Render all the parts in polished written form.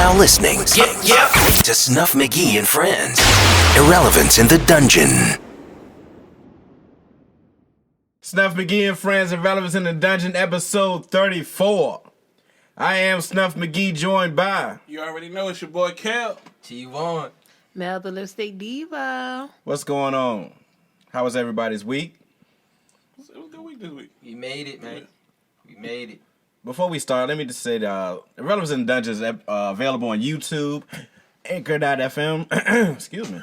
now listening to Snuff Magee and Friends. Irrelevance in the Dungeon. Snuff Magee and Friends, Irrelevance in the Dungeon, episode 34. I am Snuff Magee, joined by... You already know it's your boy Kel. T. Vaughan. MelTheLipstickDiva. What's going on? How was everybody's week? It was a good week this week. We made it, man. We made it. Before we start, let me just say that Irrelevance in the Dungeon is available on YouTube, Anchor.fm. Excuse me.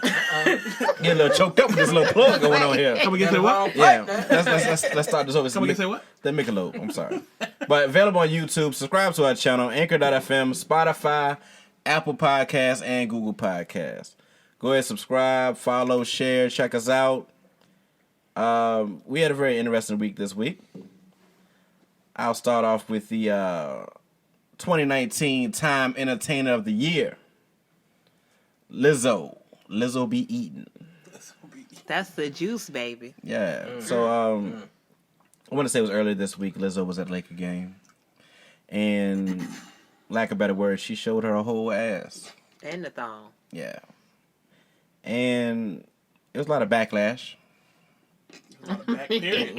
Get a little choked up with this little plug going on here. Come against what? Yeah, let's start this over. Come against what? Let me make a load. I'm sorry. But available on YouTube. Subscribe to our channel, Anchor.fm, Spotify, Apple Podcasts, and Google Podcasts. Go ahead, subscribe, follow, share, check us out. We had a very interesting week this week. I'll start off with the 2019 Time Entertainer of the Year. Lizzo. Lizzo be eating. That's the juice, baby. Yeah. So I want to say it was earlier this week. Lizzo was at Laker game, and lack of better words, she showed her whole ass. And the thong. Yeah. And it was a lot of backlash. A lot of back period.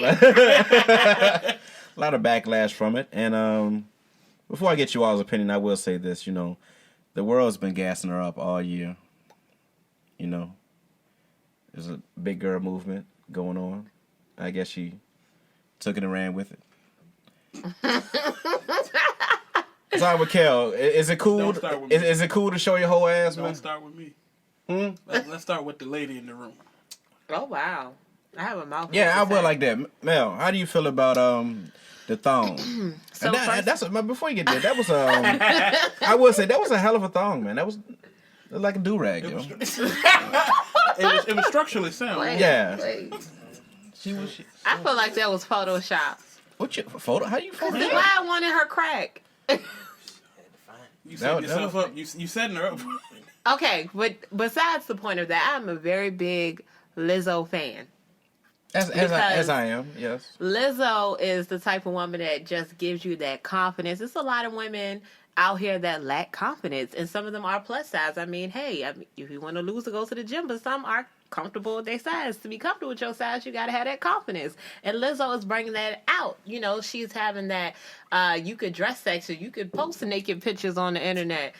A lot of backlash from it. And before I get you all's opinion, I will say this. You know, the world's been gassing her up all year. You know, there's a big girl movement going on. I guess she took it and ran with it. Sorry, with Kel. Is it cool? Don't start with me. Is it cool to show your whole ass, man? Don't start with me. Let's start with the lady in the room. Oh, wow. I have a mouthful. Yeah, I will like that. Mel, how do you feel about the thong? So before you get there, that was I will say that was a hell of a thong, man. That was like a do-rag, It yo. it was structurally sound. Wait, Yeah. wait. She was. I feel like that was Photoshop. What your photo? How you photo? That's why I wanted her crack. You setting That yourself was- up. You setting her up. Okay, but besides the point of that, I'm a very big Lizzo fan. As I am, yes. Lizzo is the type of woman that just gives you that confidence. There's a lot of women out here that lack confidence, and some of them are plus size. I mean, if you want to lose or go to the gym, but some are comfortable with their size. To be comfortable with your size, you got to have that confidence. And Lizzo is bringing that out. You know, she's having that you could dress sexy, you could post naked pictures on the internet,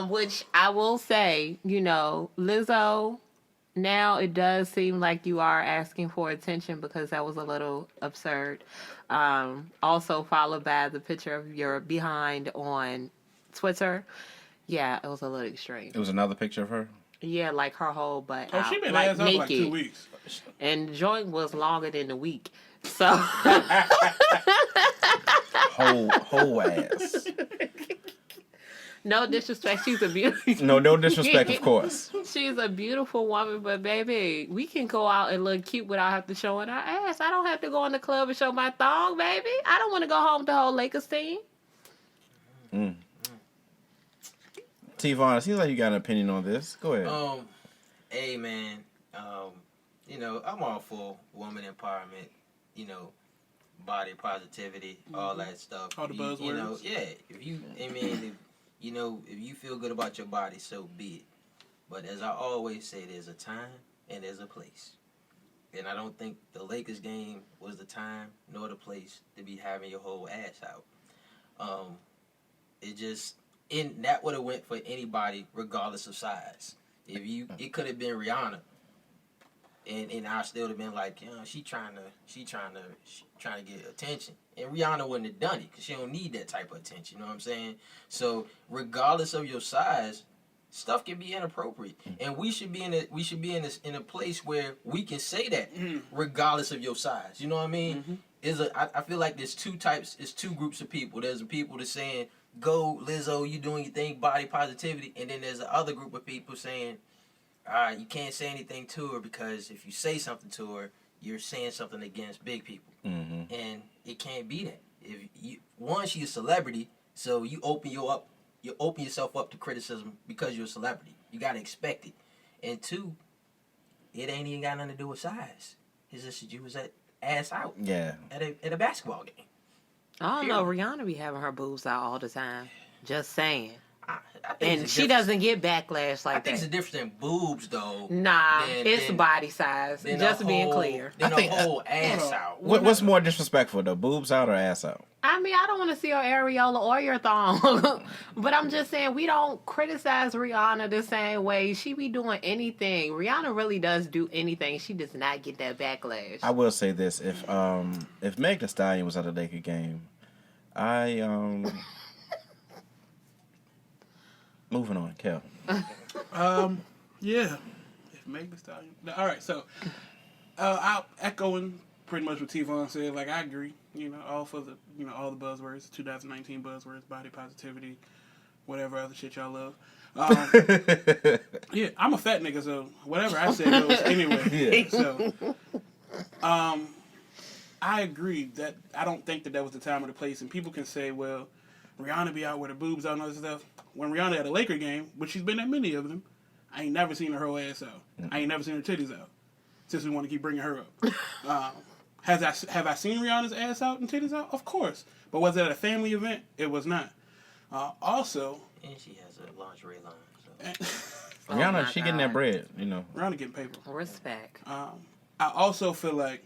which I will say, you know, Lizzo... Now it does seem like you are asking for attention because that was a little absurd. Also followed by the picture of your behind on Twitter. Yeah, it was a little extreme. It was another picture of her. Yeah, like her whole butt Oh, out, she been like ass up naked. like 2 weeks. And the joint was longer than the week. So Whole ass. no disrespect, she's a beautiful. No disrespect, of course. She's a beautiful woman, but baby, we can go out and look cute without having to showing our ass. I don't have to go in the club and show my thong, baby. I don't want to go home with the whole Lakers team. T. Vaughan, it seems like you got an opinion on this. Go ahead. Hey, man. You know, I'm all for woman empowerment. You know, body positivity, all that stuff. All the You know, buzzwords. yeah. If you feel good about your body, so be it. But as I always say, there's a time and there's a place. And I don't think the Lakers game was the time nor the place to be having your whole ass out. That would have went for anybody regardless of size. It could have been Rihanna. And I still have been like, you know, she trying to get attention. And Rihanna wouldn't have done it because she don't need that type of attention. You know what I'm saying? So regardless of your size, stuff can be inappropriate, and we should be in a place where we can say that regardless of your size. You know what I mean? I feel like there's two groups of people. There's the people that's saying, "Go Lizzo, you doing your thing, body positivity," and then there's the other group of people saying, you can't say anything to her because if you say something to her, you're saying something against big people. And it can't be that. She's a celebrity, so you open yourself up to criticism because you're a celebrity. You gotta expect it. And two, it ain't even got nothing to do with size. It's just you was ass out. Yeah. At a basketball game. I don't know. Rihanna be having her boobs out all the time. Just saying. I think And it's a she difference- doesn't get backlash I like think it's a that. difference in boobs, though. Nah, than- it's than- body size. than Just a being whole- clear. Than I think- a whole ass out. What's more disrespectful though, boobs out or ass out? I mean, I don't want to see your areola or your thong, but I'm just saying we don't criticize Rihanna the same way. She be doing anything. Rihanna really does do anything. She does not get that backlash. I will say this: if Meg Thee Stallion was at a Laker game, moving on, Kel. Yeah. If Meg Thee Stallion. All right, so I'll echoing pretty much what T-Von said. Like, I agree. All for the all the buzzwords, 2019 buzzwords, body positivity, whatever other shit y'all love. Yeah, I'm a fat nigga, so whatever I say goes anyway. Yeah. So, I agree that I don't think that was the time or the place. And people can say, well, Rihanna be out with her boobs out and all this stuff. When Rihanna at a Laker game, which she's been at many of them, I ain't never seen her whole ass out. I ain't never seen her titties out. Since we want to keep bringing her up. Have I seen Rihanna's ass out and titties out? Of course. But was it at a family event? It was not. Also... And she has a lingerie line. So. Rihanna, my she getting that God. bread, Rihanna getting paper. Respect. I also feel like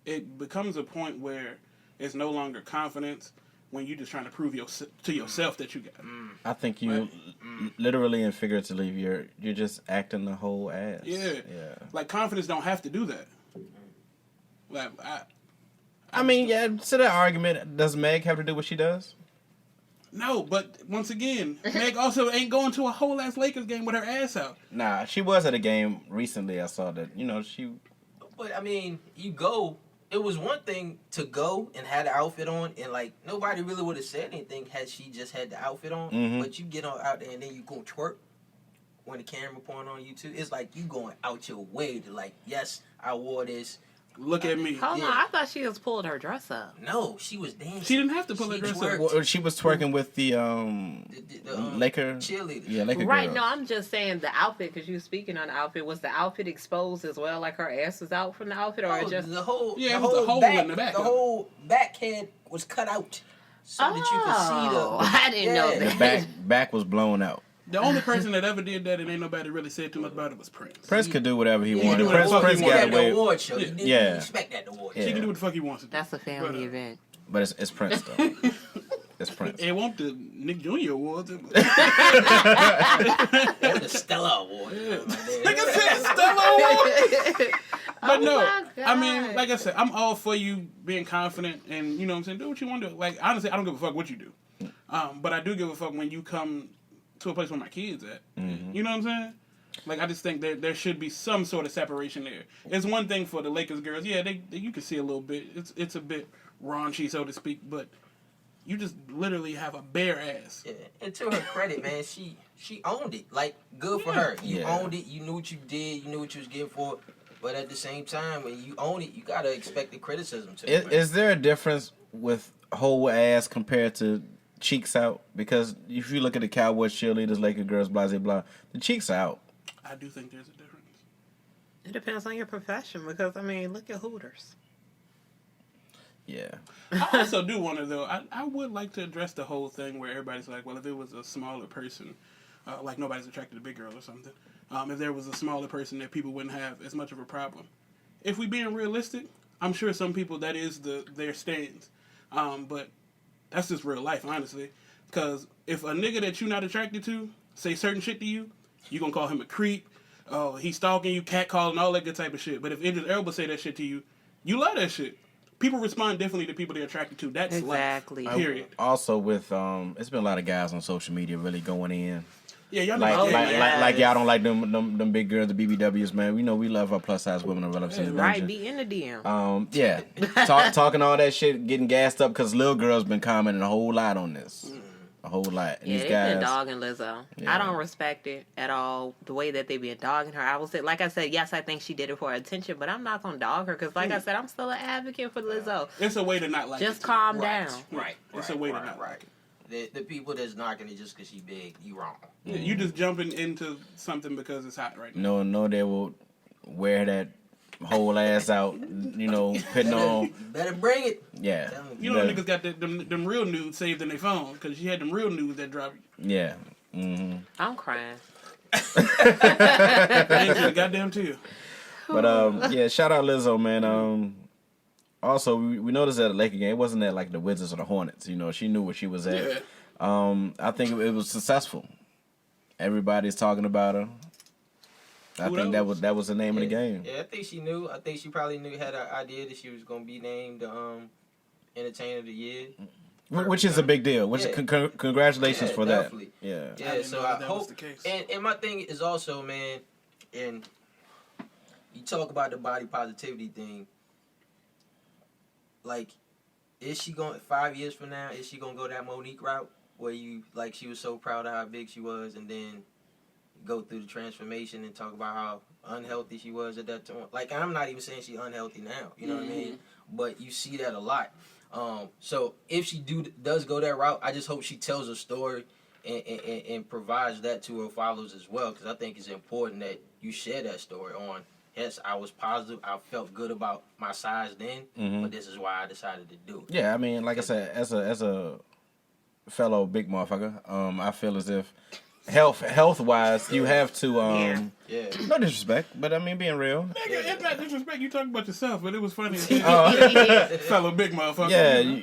it becomes a point where it's no longer confidence when you're just trying to prove to yourself that you got it. I think you, literally and figuratively, you're just acting the whole ass. Yeah. Like, confidence don't have to do that. Like, I mean, yeah. To that argument, does Meg have to do what she does? no, but once again, Meg also ain't going to a whole ass Lakers game with her ass out. Nah, she was at a game recently. I saw that. She. But, I mean, you go... It was one thing to go and have the outfit on, and, like, nobody really would have said anything had she just had the outfit on. Mm-hmm. But you get out there and then you go twerk when the camera pointing on you, too. It's like you going out your way to, like, yes, I wore this. Look at me. Hold Yeah. on, I thought she was pulled her dress up. No, she was dancing. She didn't have to pull her She dress twerked. up. Well, she was twerking with the Laker cheerleader. Yeah, Laker Right, girls. no, I'm just saying the outfit, because you speaking on the outfit. Was the outfit exposed as well? Like her ass was out from the outfit, or Oh, just... the whole, Yeah, the it was a whole hole back, in the back the of it. whole back head was cut out so that you could see Oh, the. I didn't know Yeah. that. The back was blown out. The only person that ever did that and ain't nobody really said too much about it was Prince. Prince could do whatever he Yeah, wanted. he Prince, do whatever Prince he got wanted. the away, award show. You didn't Yeah. expect that award Yeah. She can do what the fuck he wants to do. That's a family But, event. but it's Prince though. It's Prince. It won't the Nick Jr. awards. Or the Stella Award. Nigga said Stella Award. But no, my I mean, God. like I said, I'm all for you being confident and, you know what I'm saying, do what you want to do. Like, honestly, I don't give a fuck what you do. But I do give a fuck when you come to a place where my kids at. You know what I'm saying? Like, I just think there should be some sort of separation there. It's one thing for the Lakers girls. Yeah, they you can see a little bit. It's a bit raunchy, so to speak, but you just literally have a bare ass. Yeah. And to her credit, man, she owned it. Like, good for her. You Yeah. owned it. You knew what you did. You knew what you was getting for it. But at the same time, when you own it, you gotta expect the criticism too. man. Is there a difference with whole ass compared to cheeks out? Because if you look at the Cowboys cheerleaders, Laker girls, blah blah blah, the cheeks are out. I do think there's a difference. It depends on your profession, because, I mean, look at Hooters. Yeah. I also do want to, though, I would like to address the whole thing where everybody's like, well, if it was a smaller person, like nobody's attracted to big girl or something, if there was a smaller person that people wouldn't have as much of a problem. If we being realistic, I'm sure some people that is their stance. But that's just real life, honestly. Because if a nigga that you not attracted to say certain shit to you, you gonna call him a creep. Oh, he's stalking you, catcalling, all that good type of shit. But if Idris Elba say that shit to you, you love that shit. People respond differently to people they're attracted to. That's Exactly. life. Period. Also, with it's been a lot of guys on social media really going in. Yeah, y'all know. Like y'all don't like them big girls, the BBWs, man. We know we love our plus size women and relatives in the Right, dungeon. be in the DM. Yeah, talking all that shit, getting gassed up because Lil Girl's been commenting a whole lot on this, a whole lot. And Yeah, these they've guys, been dogging Lizzo. Yeah. I don't respect it at all, the way that they've been dogging her. I will say, like I said, yes, I think she did it for attention, but I'm not going to dog her because, like I said, I'm still an advocate for Lizzo. It's a way to not like Just it. calm Right. down. Right. It's a way to not like it. The people that's knocking it just because she big, you wrong. Yeah, you just jumping into something because it's hot right now. no, they will wear that whole ass out, putting on. Better bring it. Yeah. You know, niggas got them real nudes saved in their phone because she had them real nudes that dropped. Yeah. Mm-hmm. I'm crying. Goddamn too. But yeah, shout out Lizzo, man. Also, we noticed at a Laker game, it wasn't at like the Wizards or the Hornets. She knew where she was at. Yeah. I think it was successful. Everybody's talking about her. I think that was the name of the game. Yeah, I think she knew. I think she probably had an idea that she was going to be named Entertainer of the Year. Which is a big deal. Congratulations for definitely. that. Yeah, so I hope. Was the case. And my thing is also, man, and you talk about the body positivity thing. Like, is she going 5 years from now? Is she gonna go that Monique route where she was so proud of how big she was, and then go through the transformation and talk about how unhealthy she was at that time? Like, I'm not even saying she's unhealthy now. You know what I mean? But you see that a lot. So if she does go that route, I just hope she tells a story and provides that to her followers as well, because I think it's important that you share that story on. Yes, I was positive. I felt good about my size then, but this is why I decided to do it. Yeah, I mean, like I said, as a fellow big motherfucker, I feel as if health wise, you have to no disrespect, but I mean being real. Nigga, it's not disrespect. You talking about yourself, but it was funny. Fellow big motherfucker. Yeah,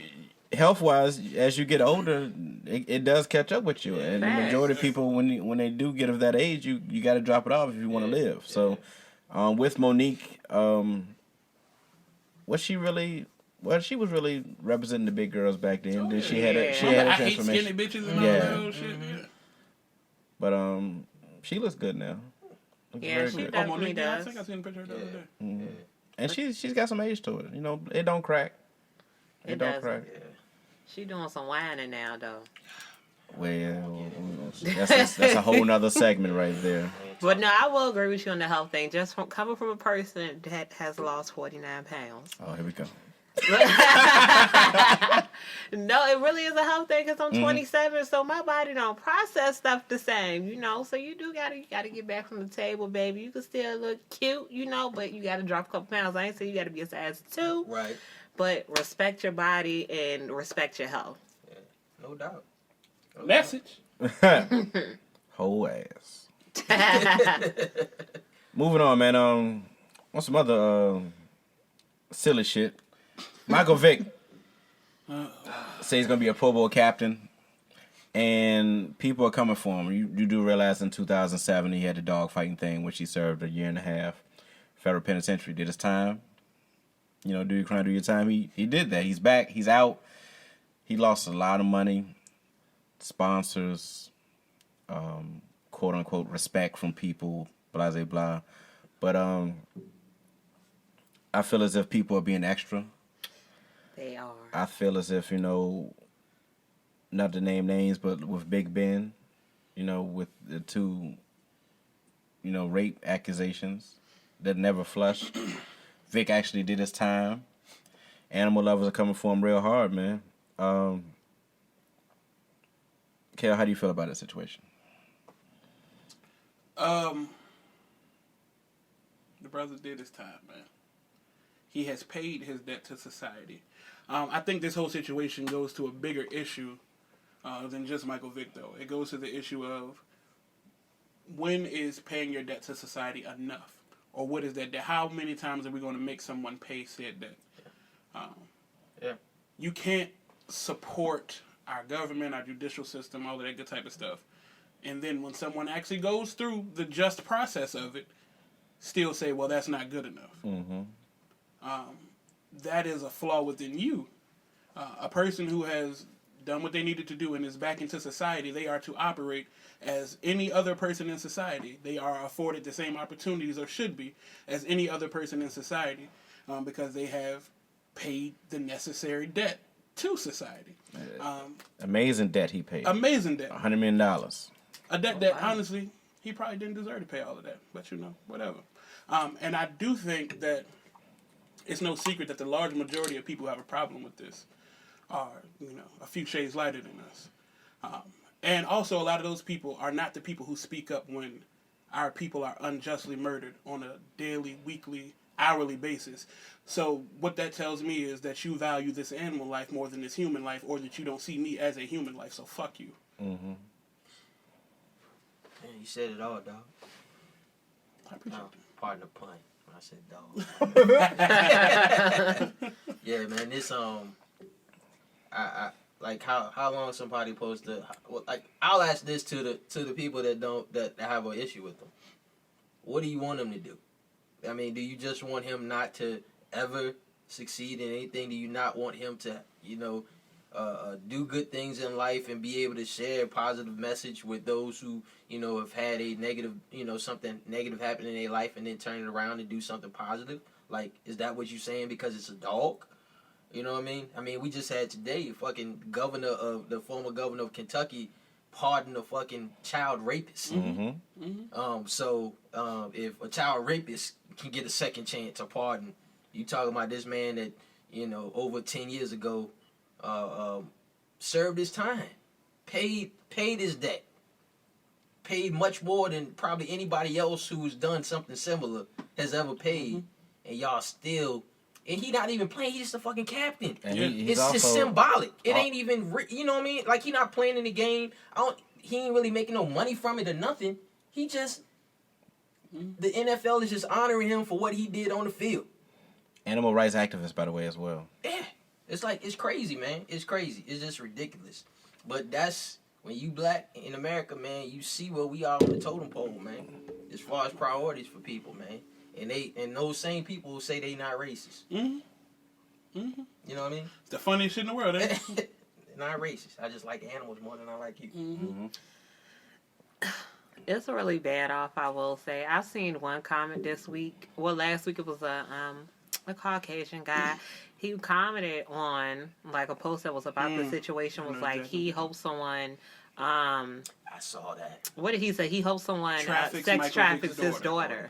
health wise, as you get older, it does catch up with you, and the majority of people when they do get of that age, you got to drop it off if you want to live. So. With Monique, she was really representing the big girls back then. She had a transformation. I hate skinny bitches and all that old shit. Yeah. But she looks good now. Yeah, she definitely does. I think I seen a picture of her the other day. Mm-hmm. And she's got some age to it. It don't crack. It don't crack. Yeah. She doing some whining now though. Well, that's a whole nother segment right there. But no, I will agree with you on the health thing. Just coming from a person that has lost 49 pounds. Oh, here we go. No, it really is a health thing because I'm 27, so my body don't process stuff the same, So you gotta get back from the table, baby. You can still look cute, but you gotta drop a couple pounds. I ain't saying you gotta be a size 2, right? But respect your body and respect your health. Yeah, no doubt. Message. Whole ass. Moving on, man. On some other silly shit. Michael Vick says he's gonna be a Pro Bowl captain, and people are coming for him. You do realize in 2007 he had the dog fighting thing, which he served a year and a half. Federal penitentiary, did his time. Do your crime, do your time. He did that. He's back. He's out. He lost a lot of money. Sponsors, quote unquote, respect from people, blah, blah, blah. But I feel as if people are being extra. They are. I feel as if, not to name names, but with Big Ben, with the 2, rape accusations that never flushed. Vick actually did his time. Animal lovers are coming for him real hard, man. Kel, how do you feel about that situation? The brother did his time, man. He has paid his debt to society. I think this whole situation goes to a bigger issue than just Michael Vick, though. It goes to the issue of when is paying your debt to society enough? Or what is that debt? How many times are we going to make someone pay said debt? You can't support our government, our judicial system, all of that good type of stuff. And then when someone actually goes through the just process of it, still say, well, that's not good enough. Mm-hmm. That is a flaw within you. A person who has done what they needed to do and is back into society, they are to operate as any other person in society. They are afforded the same opportunities, or should be, as any other person in society, because they have paid the necessary debt to society. Amazing debt he paid. Amazing debt. $100 million. A debt that, honestly, he probably didn't deserve to pay all of that. But, whatever. And I do think that it's no secret that the large majority of people who have a problem with this are, a few shades lighter than us. And also a lot of those people are not the people who speak up when our people are unjustly murdered on a daily, weekly, hourly basis. So what that tells me is that you value this animal life more than this human life, or that you don't see me as a human life. So fuck you. Mm-hmm. Man, you said it all, dog. I appreciate Pardon the pun. When I said dog. Yeah, man. This I like how long somebody supposed to like. I'll ask this to the people that have an issue with them. What do you want him to do? I mean, do you just want him not to ever succeed in anything? Do you not want him to, do good things in life and be able to share a positive message with those who, have had a negative, something negative happen in their life and then turn it around and do something positive? Like, is that what you're saying because it's a dog? You know what I mean? I mean, we just had today the former governor of Kentucky pardon a fucking child rapist. Mm-hmm. Mm-hmm. If a child rapist can get a second chance or pardon, you talking about this man that, over 10 years ago, served his time, paid his debt, paid much more than probably anybody else who's done something similar has ever paid, mm-hmm. and y'all still. And he not even playing. He's just a fucking captain. And it's also, just symbolic. It ain't even, you know what I mean? Like, he not playing in the game. He ain't really making no money from it or nothing. He just, the NFL is just honoring him for what he did on the field. Animal rights activist, by the way, as well. Yeah. It's like, it's crazy, man. It's crazy. It's just ridiculous. But that's, when you black in America, man, you see where we are on the totem pole, man. As far as priorities for people, man. And those same people will say they not racist. Mm-hmm. Mm-hmm. You know what I mean? It's the funniest shit in the world, eh? Not racist. I just like animals more than I like you. Mm-hmm. It's a really bad off, I will say. I've seen one comment this week. Well, last week it was a Caucasian guy. He commented on like a post that was about the situation. Was like he hopes someone. I saw that. What did he say? He hopes someone sex traffics his daughter.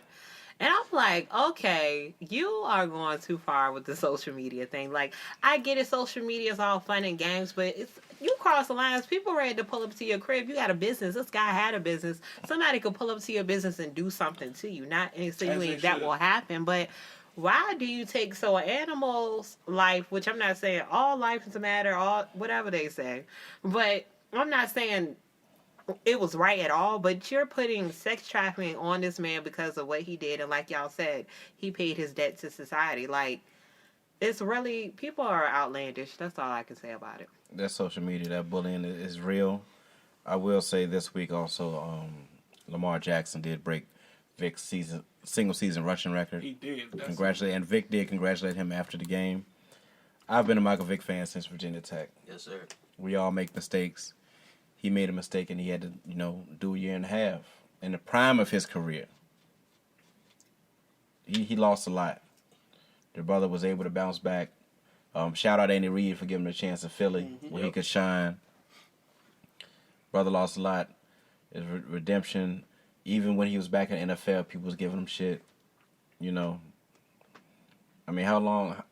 And I'm like, okay, you are going too far with the social media thing. Like, I get it, social media is all fun and games, but you cross the lines. People ready to pull up to your crib. You got a business. This guy had a business. Somebody could pull up to your business and do something to you. Not insinuating that will happen, but why do you take an animal's life, which I'm not saying all life is a matter, all whatever they say, but I'm not saying it was right at all, but you're putting sex trafficking on this man because of what he did, and like y'all said, he paid his debt to society. Like, it's really, people are outlandish. That's all I can say about it. That social media, that bullying is real. I will say this week also, Lamar Jackson did break Vick's single season rushing record. He did. And Vick did congratulate him after the game. I've been a Michael Vick fan since Virginia Tech. Yes, sir. We all make mistakes. He made a mistake and he had to, do a year and a half. In the prime of his career, he lost a lot. The brother was able to bounce back. Shout out Andy Reid for giving him a chance in Philly where he could shine. Brother lost a lot. His redemption. Even when he was back in the NFL, people was giving him shit. I mean, how long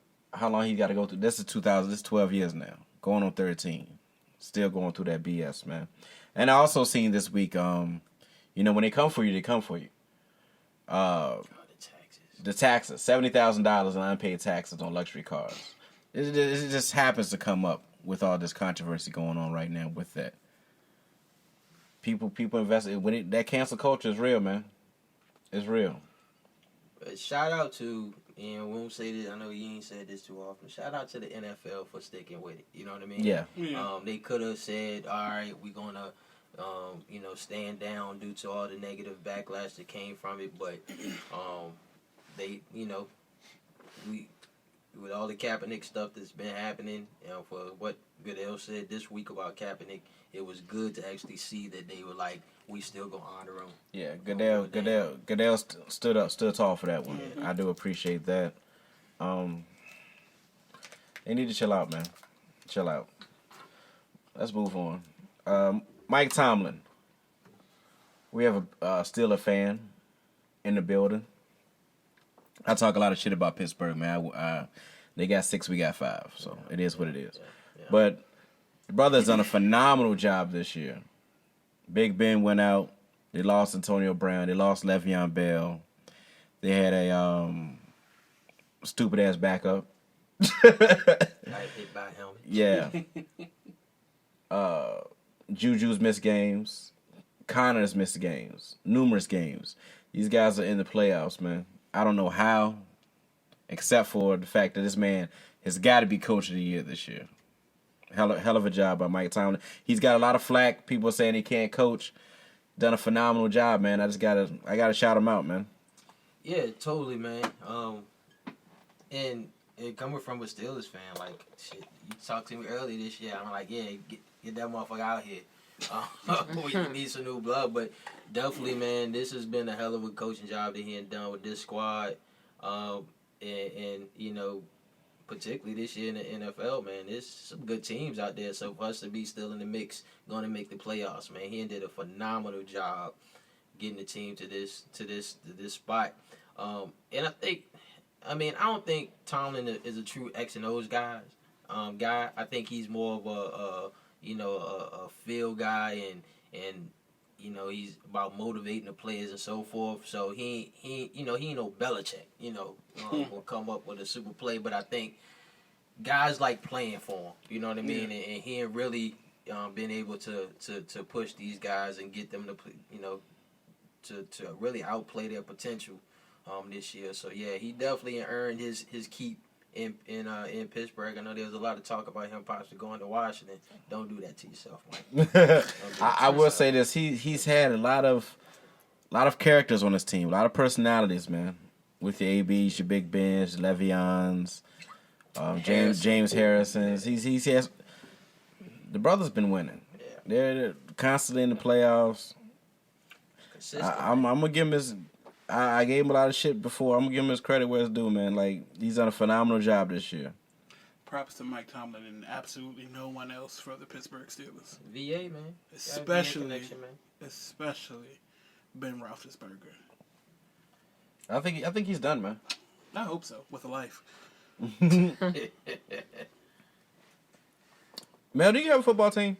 he got to go through? This is 12 years now. Going on 13. Still going through that BS, man. And I also seen this week, when they come for you, they come for you. The taxes. $70,000 in unpaid taxes on luxury cars. It just happens to come up with all this controversy going on right now with that. People invest that cancel culture is real, man. It's real. But shout out to, and we won't say this, I know you ain't said this too often, shout out to the NFL for sticking with it. You know what I mean? Yeah. They could have said, all right, we're going to, stand down due to all the negative backlash that came from it. But they, with all the Kaepernick stuff that's been happening, for what Goodell said this week about Kaepernick, it was good to actually see that they were like, we still gonna honor him. Yeah, Goodell stood tall for that one. Yeah. I do appreciate that. They need to chill out, man. Chill out. Let's move on. Mike Tomlin. We have a Steeler fan in the building. I talk a lot of shit about Pittsburgh, man. They got 6, we got 5, so it is what it is. Yeah. But the brother's done a phenomenal job this year. Big Ben went out. They lost Antonio Brown. They lost Le'Veon Bell. They had a stupid ass backup. Got hit by a helmet. Yeah. Juju's missed games. Connor's missed games. Numerous games. These guys are in the playoffs, man. I don't know how, except for the fact that this man has got to be coach of the year this year. Hell of a job by Mike Tomlin. He's got a lot of flack. People saying he can't coach. Done a phenomenal job, man. I gotta shout him out, man. Yeah, totally, man. And coming from a Steelers fan, like, shit, you talked to me earlier this year. I'm like, yeah, get that motherfucker out here. We need some new blood, but definitely, man, this has been a hell of a coaching job that he had done with this squad, and you know, particularly this year in the NFL, man, there's some good teams out there. So for us to be still in the mix, going to make the playoffs, man, he did a phenomenal job getting the team to this spot. And I don't think Tomlin is a true X and O's guy. I think he's more of a field guy, and you know, he's about motivating the players and so forth. So he ain't no Belichick, will come up with a super play. But I think guys like playing for him. You know what I mean? Yeah. And he ain't really been able to push these guys and get them to to really outplay their potential this year. So yeah, he definitely earned his keep in Pittsburgh. I know there was a lot of talk about him possibly going to Washington. Don't do that to yourself, Mike. I will say this: he's had a lot of characters on his team, a lot of personalities, man. With your ABs, your Big Bens, Le'Veons, James Harrison's. He has the brother's been winning. Yeah. They're constantly in the playoffs. I'm gonna give him his. I gave him a lot of shit before. I'm gonna give him his credit where it's due, man. Like, he's done a phenomenal job this year. Props to Mike Tomlin and absolutely no one else for the Pittsburgh Steelers. VA, man. Especially Ben Roethlisberger. I think he's done, man. I hope so, with a life. Mel, do you have a football team?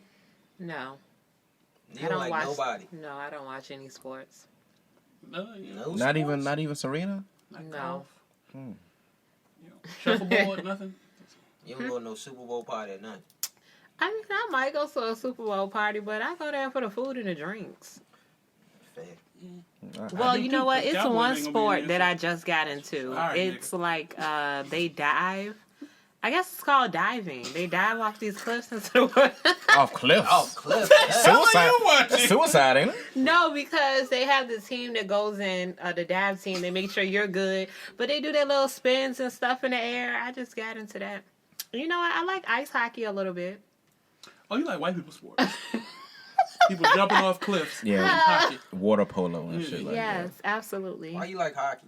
No. You don't like nobody. No, I don't watch any sports. No, Not even Serena? No. Shuffleboard, nothing? You don't go to no Super Bowl party or nothing. I mean, I might go to a Super Bowl party, but I go there for the food and the drinks. Fair. Well, you know what? It's Cowboys one ain't gonna be sport in that there, I just got into. All right, It's like they dive. I guess it's called diving. They dive off these cliffs into the water. Off cliffs. Oh, Cliff. Suicide, ain't it? No, because they have the team that goes in, the dive team. They make sure you're good. But they do their little spins and stuff in the air. I just got into that. You know what? I like ice hockey a little bit. Oh, you like white people sports? People jumping off cliffs. Yeah. Hockey. Water polo and shit like that. Yes, absolutely. Why you like hockey?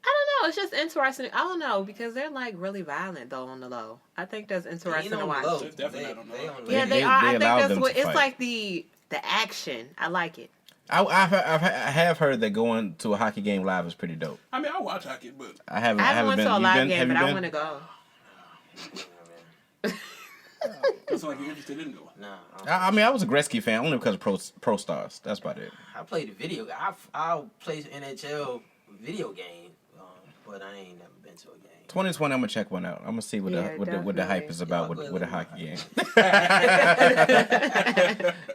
I don't know. It's just interesting. I don't know because they're like really violent though on the low. I think that's interesting to watch. It's definitely not on the low. Yeah, they are. I think allow that's them what to it's fight. like. The action. I like it. I have heard that going to a hockey game live is pretty dope. I mean, I watch hockey, but I haven't went been. to a You live been? game, Have but you I been? want to go. it's like you're interested in going. Nah. I mean, I was a Gretzky fan only because of Pro Stars. That's about it. I played the video. I'll play NHL video game, but I ain't never been to a game. 2020, I'm gonna check one out. I'm gonna see what the hype is about with the hockey game.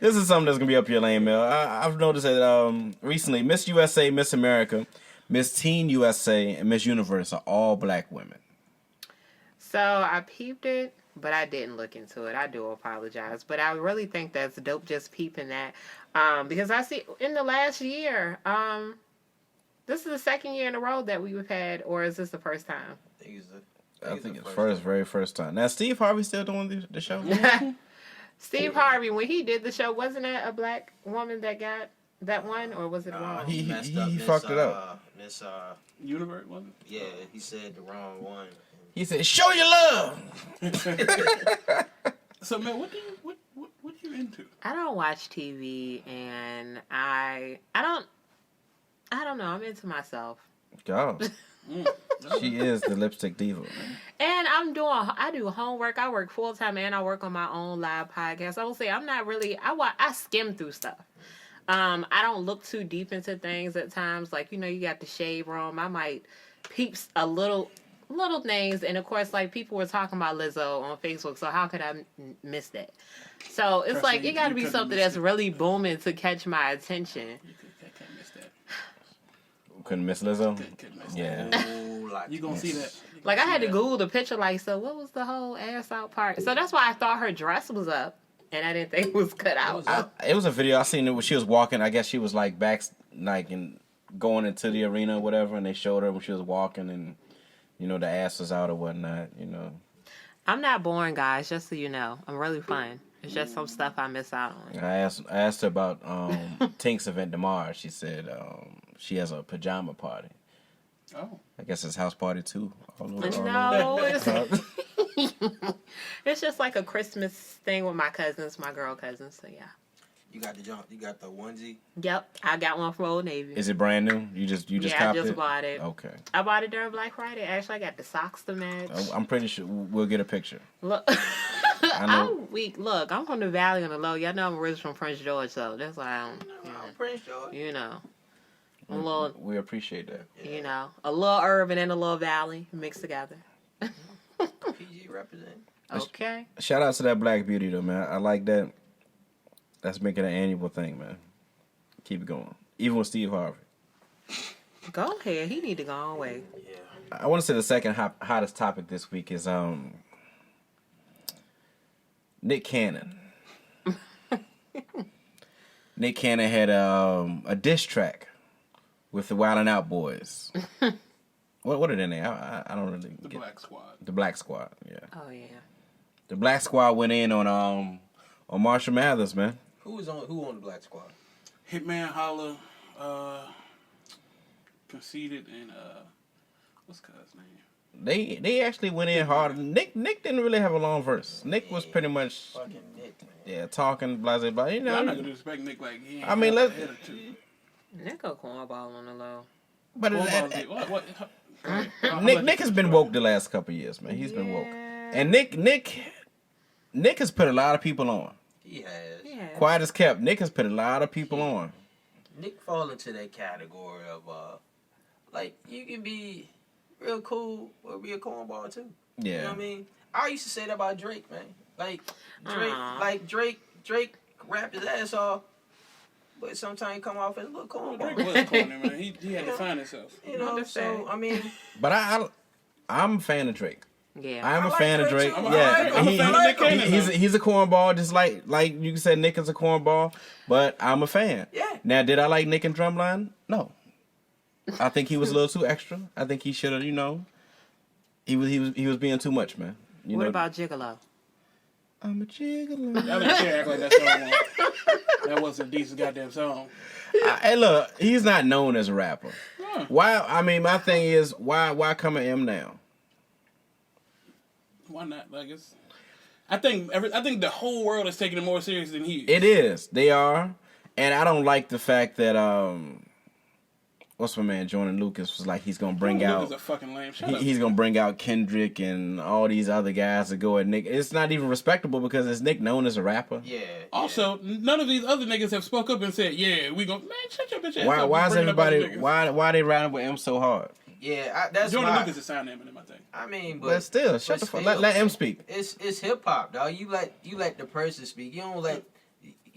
This is something that's gonna be up your lane, Mel. I've noticed that recently, Miss USA, Miss America, Miss Teen USA, and Miss Universe are all black women. So I peeped it, but I didn't look into it. I do apologize, but I really think that's dope. Just peeping that, because I see in the last year, this is the second year in a row that we've had, or is this the first time? I think it's very first time. Now, Steve Harvey still doing the show? Steve Harvey, when he did the show, wasn't it a black woman that got that one, or was it wrong? He fucked it up. Miss Universe, wasn't it? Yeah, he said the wrong one. He said, "Show your love." So, man, what you into? I don't watch TV, and I don't know. I'm into myself. God. She is the lipstick diva. And I do homework. I work full time and I work on my own live podcast. I will say I'm not really, I skim through stuff. I don't look too deep into things at times. Like, you got the shade room. I might peeps a little names, and of course, like people were talking about Lizzo on Facebook. So how could I miss that? So it's Trust like me, it got to you be couldn't something miss that's it. really booming to catch my attention. Can't miss that. Couldn't miss Lizzo. Couldn't miss Yeah. Oh, like You gonna see that? Like I had to Google the picture. Like, so what was the whole ass out part? So that's why I thought her dress was up, and I didn't think it was cut out. It was a video I seen it when she was walking. I guess she was like back, like in going into the arena or whatever, and they showed her when she was walking, and you know the ass was out or whatnot. You know. I'm not boring, guys. Just so you know, I'm really fun. It's just some stuff I miss out on. I asked her about Tink's event tomorrow. She said she has a pajama party. Oh, I guess it's house party too. No, it's, it's just like a Christmas thing with my cousins, my girl cousins. So yeah. You got the jump. You got the onesie. Yep, I got one from Old Navy. Is it brand new? You just yeah, copped I just it? bought it. Okay. I bought it during Black Friday. Actually, I got the socks to match. I'm pretty sure we'll get a picture. Look, I know. I'm weak. Look, I'm from the Valley on the low. Y'all know I'm originally from Prince George, so that's why I'm. Prince George. You know, a little. We appreciate that. You know, a little urban and a little valley mixed together. PG represent. Okay. Shout out to that Black Beauty though, man. I like that. That's making an annual thing, man. Keep it going. Even with Steve Harvey. Go ahead. He need to go away. Yeah. I want to say the second hottest topic this week is Nick Cannon. Nick Cannon had a diss track with the Wildin' Out Boys. What are their names? I don't really the get Black Squad. The Black Squad, yeah. Oh yeah. The Black Squad went in on Marshall Mathers, man. Who on the Black Squad? Hitman Holla, Conceited, and what's cuz name? They actually went in hard. Nick didn't really have a long verse. Nick was pretty much Fucking Nick, man. yeah talking blah blah blah. You know, I'm not gonna expect Nick like. He ain't I mean, got let's- a head or two. Nick a cornball on the low. but What? Nick has been woke the last couple of years, man. He's been woke, and Nick has put a lot of people on. He has. Yeah. Quiet as kept. Nick has put a lot of people on. Nick fall into that category of like you can be real cool or be a cornball too. Yeah. You know what I mean? I used to say that about Drake, man. Like Drake rapped his ass off, but sometimes he come off as a little Drake cornball. was corny, man. He had to find himself. You know, so I mean, But I'm a fan of Drake. Yeah. I'm a like fan of Drake, Drake. too. Yeah, I'm a fan of Nick Cannon, he's a cornball, just like you can say Nick is a cornball. But I'm a fan. Yeah. Now, did I like Nick and Drumline? No. I think he was a little too extra. I think he should have, he was being too much, man. You What know, about Gigolo? I'm a gigolo. I mean, you can't act like that song. That wasn't a decent goddamn song. Hey, look, he's not known as a rapper. Why? I mean, my thing is, why come at him now? Why not? Like it's. I think the whole world is taking it more serious than he is. It is. They are, and I don't like the fact that what's my man Jordan Lucas was like he's gonna bring Luke out. is a fucking lame. Shut up. He's gonna bring out Kendrick and all these other guys to go at Nick. It's not even respectable because is Nick known as a rapper? yeah. Also, none of these other niggas have spoke up and said, "Yeah, we go." Man, shut your bitch ass up. Why You is bringing up other everybody? niggas. Why they riding with him so hard? Yeah, that's Jordan why. Lucas is signed Eminem, I think. I mean, But still, shut the fuck. Let him speak. It's hip hop, dog. You let the person speak. You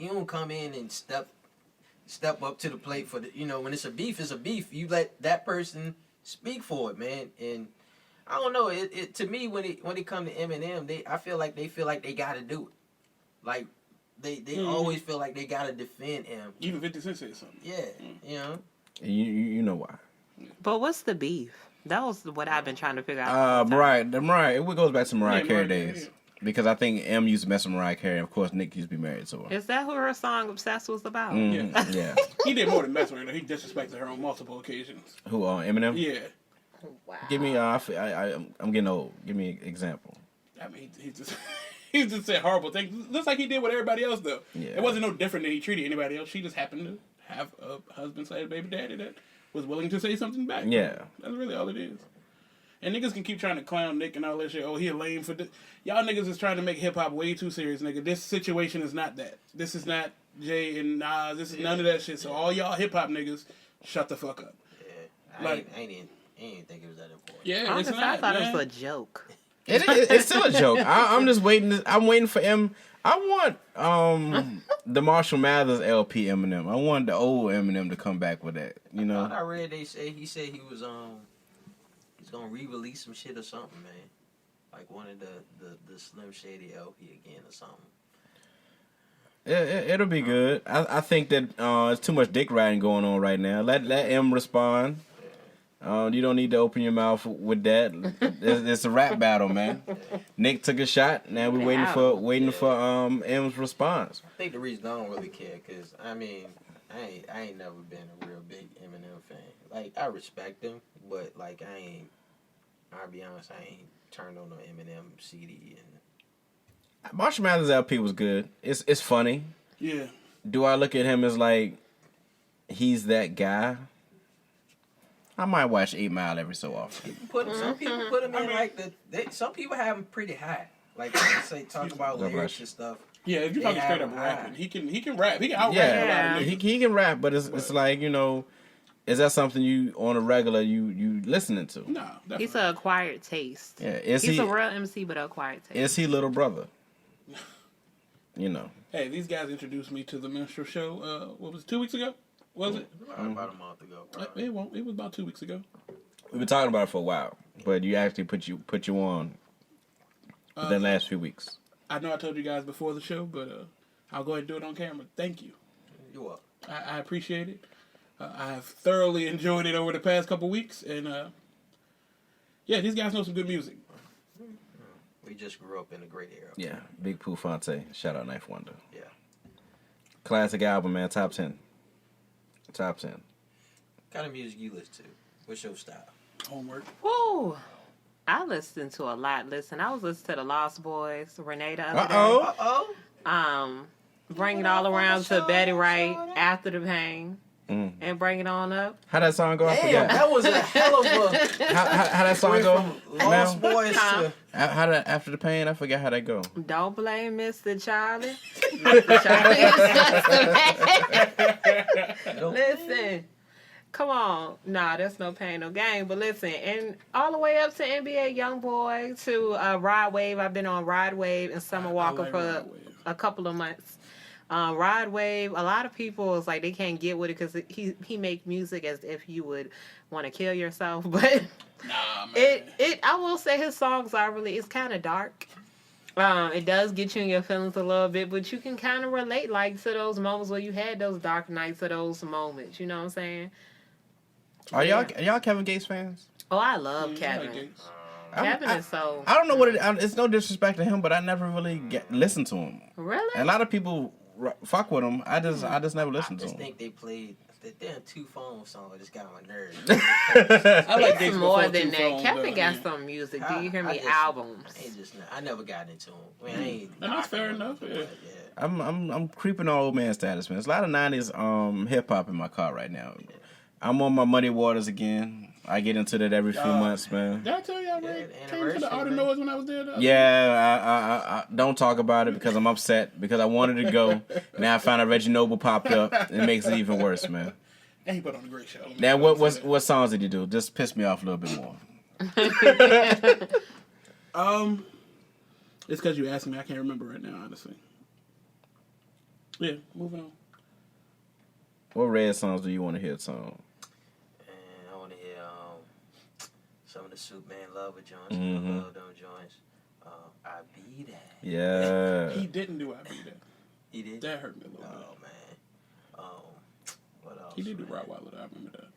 don't come in and step up to the plate for the when it's a beef, it's a beef. You let that person speak for it, man. And I don't know. It to me when it come to Eminem, I feel like they gotta do it. Like they always feel like they gotta defend him. Even 50 Cent said something. Yeah, You know why? But what's the beef? That was what I've been trying to figure out. Mariah. It goes back to Mariah Carey Mariah Carey, days. Because I think M used to mess with Mariah Carey. Of course, Nick used to be married to her. Is that who her song "Obsessed" was about? Yeah. He did more than mess with her. He disrespected her on multiple occasions. Who? Eminem. Yeah. Wow. Give me. I'm getting old. Give me an example. I mean, he just he just said horrible things, just like he did with everybody else. Though Yeah. it wasn't no different than he treated anybody else. She just happened to have a husband slash baby daddy that was willing to say something back. Yeah. That's really all it is. And niggas can keep trying to clown Nick and all that shit. Oh, he a lame for this. Y'all niggas is trying to make hip hop way too serious, nigga. This situation is not that. This is not Jay and Nas. This is none of that shit. So all y'all hip hop niggas, shut the fuck up. yeah. Like- I ain't in. He didn't think it was that important. Yeah, Honestly, it's I not, thought man. it was a joke. It's still a joke. I'm just waiting. I'm waiting for him. I want the Marshall Mathers LP Eminem. I want the old Eminem to come back with that. You know. I read he said he was he's gonna re-release some shit or something, man. Like one of the Slim Shady LP again or something. It'll be good. I think that it's too much dick riding going on right now. Let M respond. You don't need to open your mouth with that. It's a rap battle, man. Nick took a shot. Now we're waiting for M's response. I think the reason I don't really care, cause I mean, I ain't never been a real big Eminem fan. Like I respect him, but like I'll be honest, I ain't turned on no Eminem CD. And Marshall Mathers LP was good. It's funny. Yeah. Do I look at him as like he's that guy? I might watch 8 Mile every so often. some people put him in like some people have him pretty high. Like when they say talk about lyrics and stuff. Yeah, if you're talking They straight have up him rapping, high. he can rap. He can out rap a lot Yeah, of niggas. he can rap, but it's like, you know, is that something you on a regular you listening to? No, definitely. He's an acquired taste. Yeah, He's a real MC, but an acquired taste. Is he little brother? You know. Hey, these guys introduced me to the minstrel show. What was it, 2 weeks ago? Was it? About a month ago. Probably. It was about 2 weeks ago. We've been talking about it for a while, but you actually put you on within the last few weeks. I know I told you guys before the show, but I'll go ahead and do it on camera. Thank you. You're welcome. I appreciate it. I have thoroughly enjoyed it over the past couple weeks, and yeah, these guys know some good music. We just grew up in a great era. Yeah, Big Pooh Fonte, shout out Knife Wonder. Yeah. Classic album, man. Top 10. Top 10. What kind of music you listen to? What's your style? Homework. Woo! I listened to a lot. I was listening to the Lost Boys, Renee the other Uh-oh. day. Bring it all around to Betty Wright, After the Pain, and Bring It On Up. How that song go? I Damn, forgot. that was a hell of a How that song go? Lost Mel? Boys to How that After the Pain? I forgot how that go. Don't blame Mr. Charlie. Mr. Charlie. Listen. Come on. Nah, there's no pain, no gain. But listen, and all the way up to NBA Youngboy to Rod Wave. I've been on Rod Wave and Summer Walker like for Rod Wave. a couple of months. Rod Wave, a lot of people is like they can't get with it because he make music as if you would want to kill yourself. But Nah, man. I will say his songs are really, it's kind of dark. It does get you in your feelings a little bit, but you can kind of relate like to those moments where you had those dark nights or those moments. You know what I'm saying? Are y'all Kevin Gates fans? Oh, I love Yeah, Kevin. I like Gates. Kevin is so I don't know what it's no disrespect to him, but I never really listened to him. really. And a lot of people fuck with him. I just never I listened to just him. think they played that damn Two Phone song. Just got on my nerves. I like It's Gates more before than Two that. Phones, Kevin though, got yeah. some music. Do you hear I me? just- Albums. I never got into him. I mean, I ain't And that's fair knocking him, enough, yeah. but, I'm creeping on old man status, man. There's a lot of '90s hip hop in my car right now. I'm on my Muddy Waters again. I get into that every few months, man. Did I tell you I Yeah, came to anniversary, the Art of man. Noise when I was there? Though? Yeah, I don't talk about it because I'm upset because I wanted to go. Now I found out Reggie Noble popped up. It makes it even worse, man. And he put on a great show. Now what songs did you do? Just piss me off a little bit more. It's because you asked me. I can't remember right now, honestly. Yeah, moving on. What Red songs do you want to hear? Song? And I want to hear some of the Superman Lover joints. Mhm. I love them joints. I Be That. Yeah. He didn't do I Be That. He did. That hurt me a little bit. Oh man. What else? He did do man? Rottweiler, though. I remember that.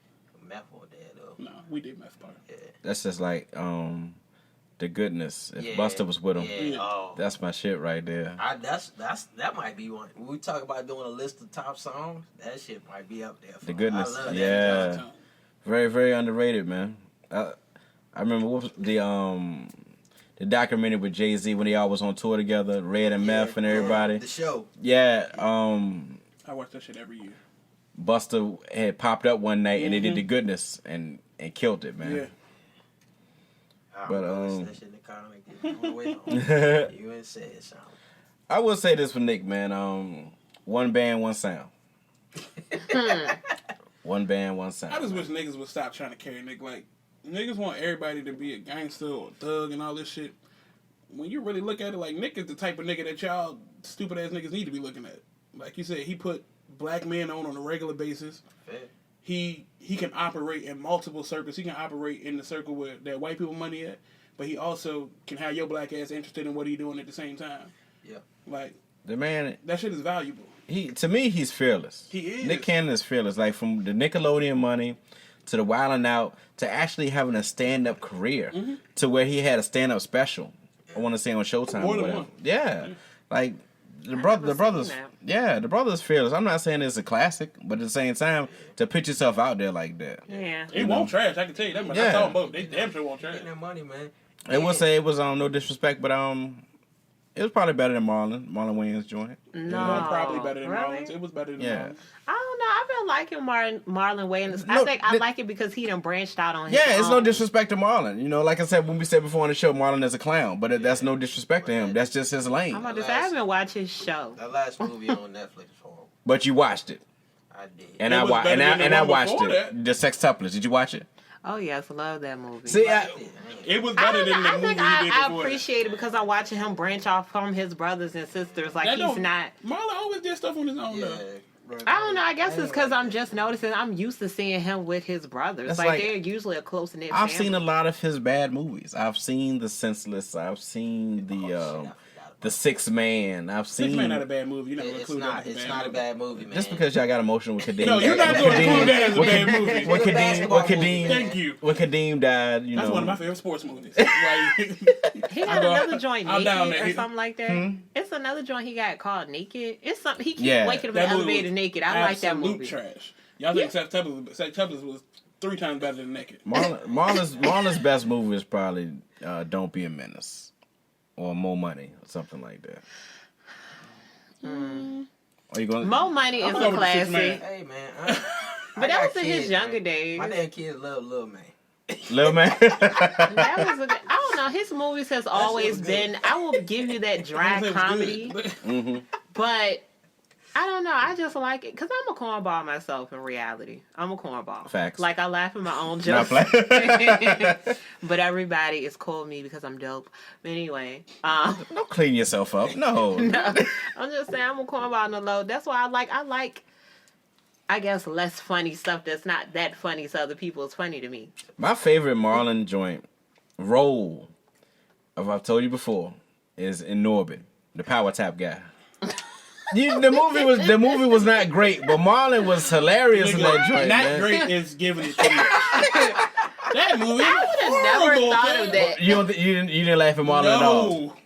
Meth or Dad though. No, we did Meth Part. Yeah. That's just like The Goodness. If Yeah. Buster was with him, Yeah. Oh. that's my shit right there. That might be one. When we talk about doing a list of top songs, that shit might be up there. The Goodness. I love that. Yeah. Very, very underrated, man. I remember what was the documentary with Jay-Z when they all was on tour together, Red and Meth and everybody. The show. Yeah, I watch that shit every year. Buster had popped up one night and they did The Goodness and killed it, man. Yeah. But, that shit in the car like on the way home. You ain't said something. I will say this for Nick, man. One band, one sound. One band, one sound. I just wish niggas would stop trying to carry Nick like niggas want everybody to be a gangster or a thug and all this shit. When you really look at it, like, Nick is the type of nigga that y'all stupid ass niggas need to be looking at. Like you said, he put black men on a regular basis. Fair. He can operate in multiple circles. He can operate in the circle where that white people money at, but he also can have your black ass interested in what he doing at the same time. Yeah. Like, The man, that shit is valuable. to me, he's fearless. He is. Nick Cannon is fearless. Like, from the Nickelodeon money to the Wildin' Out to actually having a stand-up career to where he had a stand-up special. I want to say on Showtime. More or than whatever. one. Yeah. Like, the never brothers, seen that. yeah, the brothers fearless. I'm not saying it's a classic, but at the same time, to put yourself out there like that. Yeah. It won't trash, I can tell you that much. I Yeah. saw them both. They damn sure won't trash. Getting that money, man. I would say it was no disrespect, but it was probably better than Marlon Wayans joint. It No. was probably better than Really? Marlon's. It was better than Yeah. Marlon's. I don't know. I've been liking Marlon Wayans. No, I think I like it because he done branched out on his Yeah, it's no own. disrespect to Marlon. You know, like I said when we said before on the show, Marlon is a clown, but that's no disrespect to him. That's just his lane. I'm about to say, I haven't watched his show. That last movie on Netflix is horrible. But you watched it, I did. and It I was watched, better than the and I one watched before it. that. The Sextuplets. Did you watch it? Oh, yes. Love that movie. See, It was I better don't than know. the I movie think he did I before appreciate it because I'm watching him branch off from his brothers and sisters. Like, that. he's not... Marlon always did stuff on his own, Yeah. though. I don't know. I guess it's because I'm just noticing. I'm used to seeing him with his brothers. That's Like, like- they're usually a close knit. I've seen a lot of his bad movies. I've seen The Senseless. I've seen the Sixth Man. I've seen. Six Man not a bad movie. You're not gonna It's include that not. as It's a not bad a bad movie, man. Just because y'all got emotional with Kadeem. No, you're not going to include that as a bad movie. When Kadeem, basketball when Kadeem, movie, man. Thank you. when Kadeem died, you That's know. one of my favorite sports movies. Like, He got I go- another joint, I'm down Naked, there. or something like that. Hmm? It's another joint he got called Naked. It's something he keeps Yeah. waking up in the that movie elevator was naked. I like that absolute movie. trash. Y'all think Sextuplets was 3 times better than Naked. Marlon's best movie is probably Don't Be a Menace or More Money or something like that. Are you going? Mo Money is gonna a go with the Six classic. Hey, man. But that was in his younger days. My damn kids love Lil Man. Little man. That was a good, I don't know. His movies has always was good. been. I will give you that dry It was comedy, good. Mm-hmm. but I don't know. I just like it because I'm a cornball myself. In reality, I'm a cornball. Facts. Like I laugh at my own Not jokes. play- But everybody is cool with me because I'm dope. But anyway, Don't clean yourself up. No. no, I'm just saying I'm a cornball on the low. That's why I like. I guess less funny stuff that's not that funny to other people is funny to me. My favorite Marlon joint role, if I've told you before, is in Norbit, the power tap guy. The movie was not great, but Marlon was hilarious in that joint. Not man. great is giving it too much. That movie. I would have never horrible, thought man. of that. You didn't laugh at Marlon at all. No.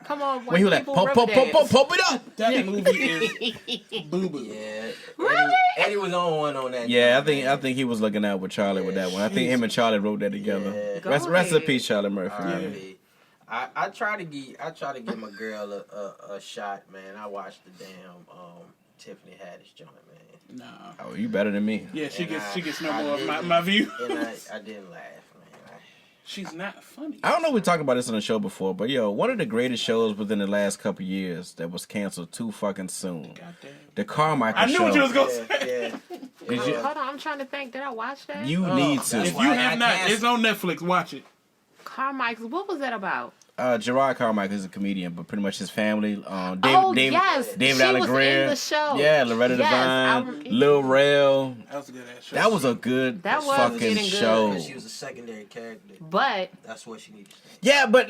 Come on, When he was like, pump it up. That movie is boo boo. Yeah. Really? Eddie was on that. Yeah, joint, I think he was looking out with Charlie with that one. I think him and Charlie wrote that together. Yeah. Go Rest in ahead. peace, Charlie Murphy. R.I.P. I try to give my girl a shot, man. I watched the damn Tiffany Haddish joint, man. Nah. Oh, you better than me. Yeah, she And gets no I more of didn't- my view. And I didn't laugh, man. She's not funny. I don't know if we talked about this on the show before, but one of the greatest shows within the last couple years that was canceled too fucking soon. Goddamn. The Carmichael I knew Show. what you was gonna say. Yeah. Is you, Hold on, I'm trying to think. Did I watch that? you need to. that's If why you I have got not, canceled. it's on Netflix. Watch it. Carmichael. What was that about? Gerard Carmichael is a comedian, but pretty much his family. Yes, David she Allen was Greer. in the show. Yeah, Loretta Yes, Devine, Lil Rel. That was a good ass show. That was a good That was fucking getting good. show. She was a secondary character. But That's what she needed to say. Yeah, but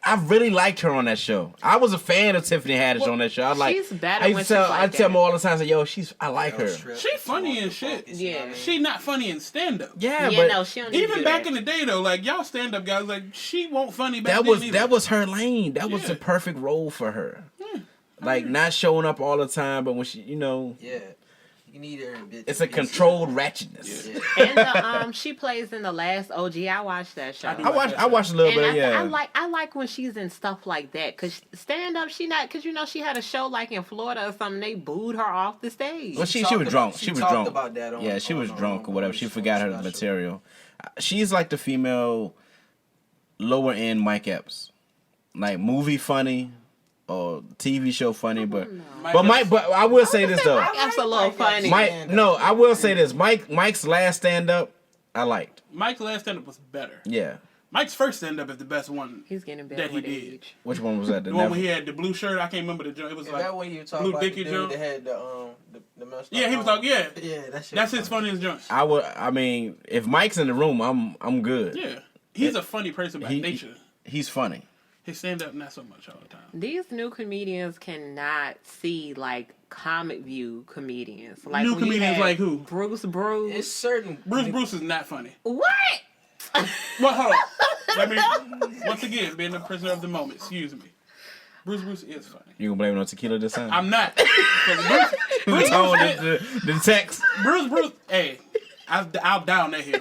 I really liked her on that show. I was a fan of Tiffany Haddish on that show. I was like, she's better I when used to tell, she's like I tell that. them all the time, I say, yo, I like her. She funny as shit. Yeah. She not funny in stand up. Yeah, yeah, but no, she don't need to Even do back that. in the day though, like y'all stand up guys, like she won't funny back that then was either. that was her lane. That was Yeah. the perfect role for her. Like not showing up all the time, but when she, Yeah. You need her in bits it's and a pieces. controlled ratchetness. Yeah. And she plays in the last OG. I watched that show. do. I watched a little And bit. I like when she's in stuff like that because stand up she had a show like in Florida or something. They booed her off the stage. Well, she talked was about- drunk. she She was talked drunk. about that on- she was on- drunk or on- whatever. on She the forgot her special. material. She's like the female lower end Mike Epps, like movie funny or TV show funny, but I will say this though. That's a little funny. I will say this. Mike's last stand up, I liked. Mike's last stand-up was better. Yeah. Mike's first stand-up is the best one. He's getting better that he with did. age. Which one was that? The one when he had the blue shirt. I can't remember the joint. It was Is like that when you were talking Blue about Dicky the dude joint? that had the messed Yeah, up he was arm? like, yeah. Yeah, that shit That's was his funny. funniest joint. I mean, if Mike's in the room, I'm good. Yeah. He's a funny person by He- nature. He's funny. His stand-up, not so much all the time. These new comedians cannot see like comic view comedians. Like New when you comedians had like who? Bruce. It's certain. Bruce is not funny. What? Well, hold on. Let me, once again, being the prisoner of the moment, excuse me. Bruce is funny. You gonna blame it on tequila this time? I'm not. 'Cause Bruce, the text. Bruce, hey, I'll down that hill.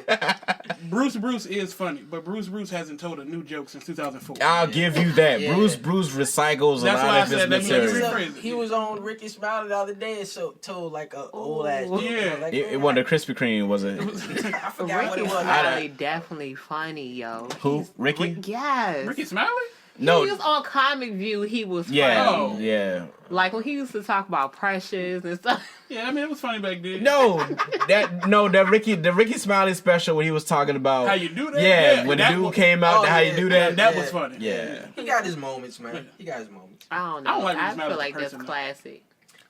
Bruce is funny, but Bruce hasn't told a new joke since 2004. I'll give you that. Yeah. Bruce recycles That's a why I lot of his said that he- material. rephrase it. He was on Ricky Smiley the other day and told like a old ass joke. Yeah. Like, It wasn't a Krispy Kreme, was it? I forgot what Ricky it was. Smiley definitely funny, yo. Who? Ricky? Yes. Ricky Smiley? No. He was on Comic View. He was Yeah, funny. Oh. yeah. Like when he used to talk about Precious and stuff. Yeah, I mean, it was funny back then. The Ricky Smiley special when he was talking about How you do that? Yeah, when the that dude was- came out, Oh, how yeah. you do that. That Yeah. was funny. Yeah. He got his moments, man. He got his moments. I don't know. I don't like Ricky I Smiley feel as a like that's person, though. classic.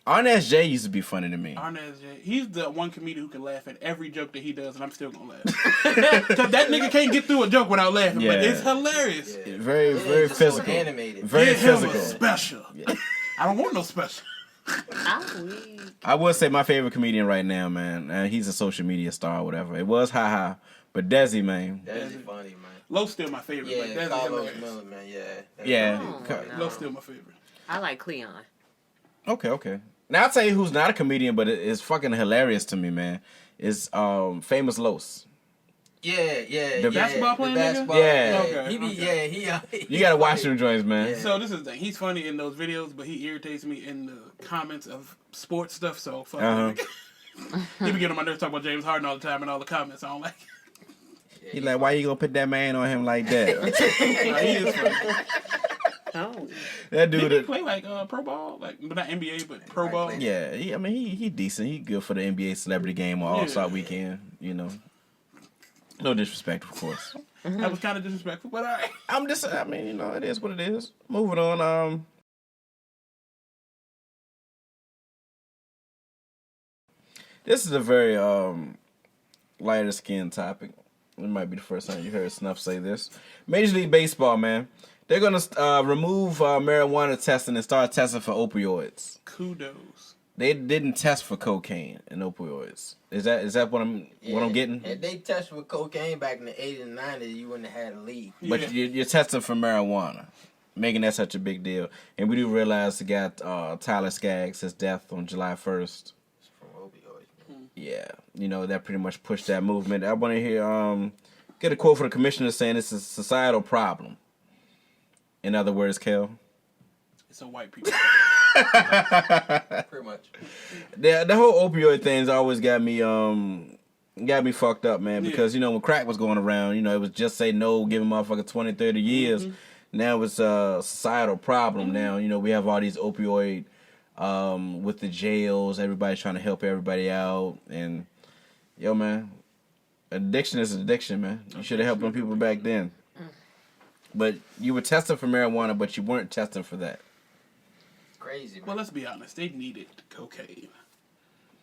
Arnaz J used to be funny to me. Arnaz J. He's the one comedian who can laugh at every joke that he does, and I'm still gonna laugh. Because that nigga can't get through a joke without laughing, Yeah. but it's hilarious. Yeah. Very, It very is just so physical. animated. Very Give him a physical. special. I don't want no special. I'm weak. I would say my favorite comedian right now, man. He's a social media star or whatever. It was Ha, but Desi, man. That is funny, man. Lowe's still my favorite, but Yeah, that's Carlos hilarious. Miller, man. Yeah. That's Yeah. funny. Oh, Lowe's still my favorite. I like Cleon. Okay. Now I'll tell you who's not a comedian, but it is fucking hilarious to me, man. Is Famous Los. Yeah. The basketball playing nigga? basketball, Yeah. Okay, He be, okay. he You gotta watch them. them joints, man. Yeah. So this is the thing. He's funny in those videos, but he irritates me in the comments of sports stuff. So fuck Uh-huh. that nigga. He be getting on my nerves talking about James Harden all the time in all the comments. I don't like. He like, why you gonna put that man on him like that? Like, he is funny. Oh. That Did he dude. play like pro ball, like but not NBA, but pro ball? Right, Yeah, he decent. He good for the NBA celebrity game or All Star Yeah. Weekend. You know, no disrespect, of course. That was kind of disrespectful, but all right. It is what it is. Moving on. This is a very lighter skin topic. It might be the first time you heard Snuff say this. Major League Baseball, man. They're gonna remove marijuana testing and start testing for opioids. Kudos. They didn't test for cocaine and opioids. Is that what I'm getting? If they tested with cocaine back in the 80s and 90s, you wouldn't have had a league. But Yeah. you're testing for marijuana, making that such a big deal. And we do realize they got Tyler Skaggs, his death on July 1st. From opioids. Man. Yeah, that pretty much pushed that movement. I want to hear get a quote from the commissioner saying it's a societal problem. In other words, Kel, It's a white people. Pretty much. the whole opioid thing's always got me fucked up, man. Because when crack was going around, it was just say no, give a motherfucker 20, 30 years. Now it's a societal problem. Now we have all these opioid with the jails. Everybody's trying to help everybody out, and man, addiction is an addiction, man. You should have helped them people back then. But you were testing for marijuana, but you weren't testing for that. Crazy, man. Well, let's be honest. They needed cocaine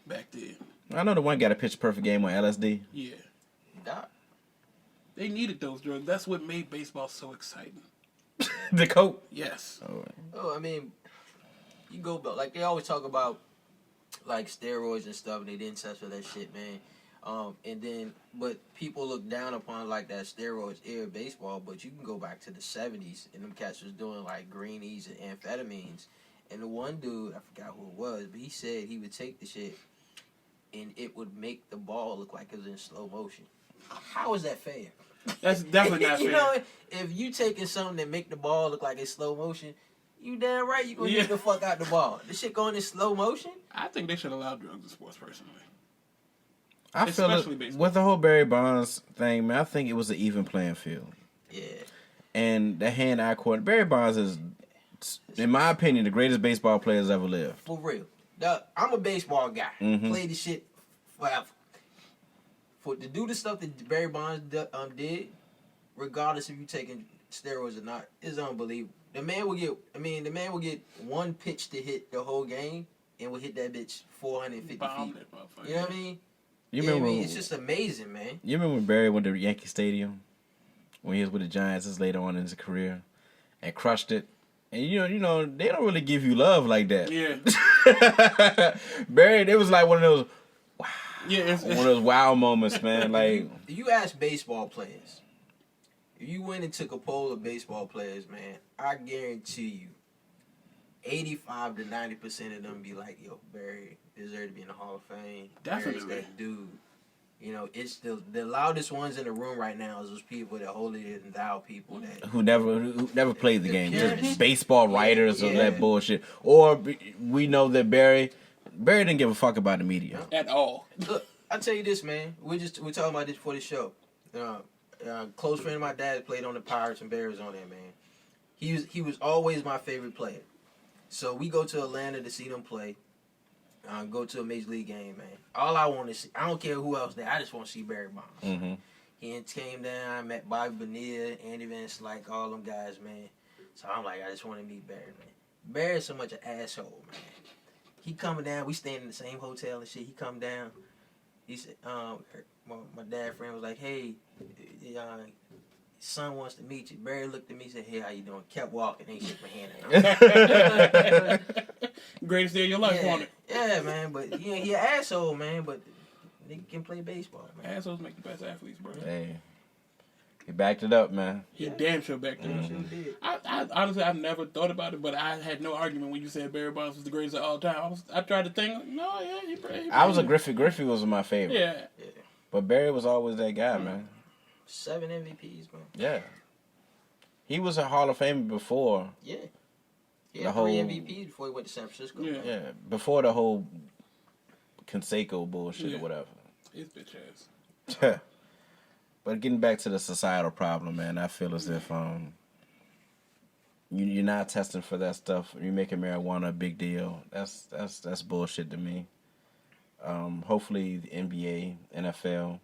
back then. I know the one got a pitch perfect game on LSD. Yeah. Doc. They needed those drugs. That's what made baseball so exciting. The coke. Yes. Oh, I mean, you go, but like they always talk about like steroids and stuff, and they didn't test for that shit, man. But people look down upon like that steroids era baseball, but you can go back to the 70s, and them cats was doing like greenies and amphetamines. And the one dude, I forgot who it was, but he said he would take the shit, and it would make the ball look like it was in slow motion. How is that fair? That's definitely not fair. You know, if you taking something that make the ball look like it's slow motion, you damn right you gonna get the fuck out the ball. The shit going in slow motion? I think they should allow drugs in sports, personally. I feel Especially it, baseball. with the whole Barry Bonds thing, man. I think it was an even playing field. Yeah. And the hand-eye coordination. Barry Bonds is, in my opinion, the greatest baseball players ever lived. For real. I'm a baseball guy. Mhm. Play the shit forever. to do the stuff that Barry Bonds did, regardless if you taking steroids or not, is unbelievable. The man will get one pitch to hit the whole game and will hit that bitch 450 Bomb feet. that motherfucker. You know what I mean? You Yeah, remember? it's just amazing, man. You remember when Barry went to Yankee Stadium when he was with the Giants? This later on in his career, and crushed it. And you know, they don't really give you love like that. Yeah. Barry, it was like one of those. Yeah. One of those wow moments, man. Like, You ask baseball players. If you went and took a poll of baseball players, man, I guarantee you, 85 to 90% of them be like, "Yo, Barry deserves to be in the Hall of Fame. Definitely. Barry's that dude." You know, it's the loudest ones in the room right now is those people that holier than thou people that who never played the game, Yeah. just baseball writers or Yeah. that bullshit. Or we know that Barry didn't give a fuck about the media. At all. Look, I tell you this, man. We're talking about this before the show. Close friend of my dad played on the Pirates and Bears on there, man. He was always my favorite player. So we go to Atlanta to see them play. Go to a major league game, man. All I want to see, I don't care who else there. I just want to see Barry Bonds. Mm-hmm. He came down, met Bobby Bonilla, Andy Vance, like all them guys, man. So I'm like, I just want to meet Barry, man. Barry's so much an asshole, man. He coming down, we staying in the same hotel and shit. He come down. He said, my dad friend was like, "Hey, his son wants to meet you." Barry looked at me, said, "Hey, how you doing?" Kept walking, ain't shook my hand. Greatest day of your life, Yeah, on it. yeah, man. But he an asshole, man. But nigga can play baseball, man. Assholes make the best athletes, bro. Hey, he backed it up, man. He damn sure back there. Sure did. I honestly, I've never thought about it, but I had no argument when you said Barry Bonds was the greatest of all time. I tried to think, no, yeah, he I was a Griffey. Griffey was my favorite. Yeah. But Barry was always that guy, man. 7 MVPs, man. Yeah. He was a Hall of Famer before. Yeah. He The had whole- 3 MVPs before he went to San Francisco. Yeah. Yeah, before the whole Canseco bullshit Yeah. or whatever. His bitch ass. But getting back to the societal problem, man, I feel as if you're not testing for that stuff. You're making marijuana a big deal. That's bullshit to me. Hopefully the NBA, NFL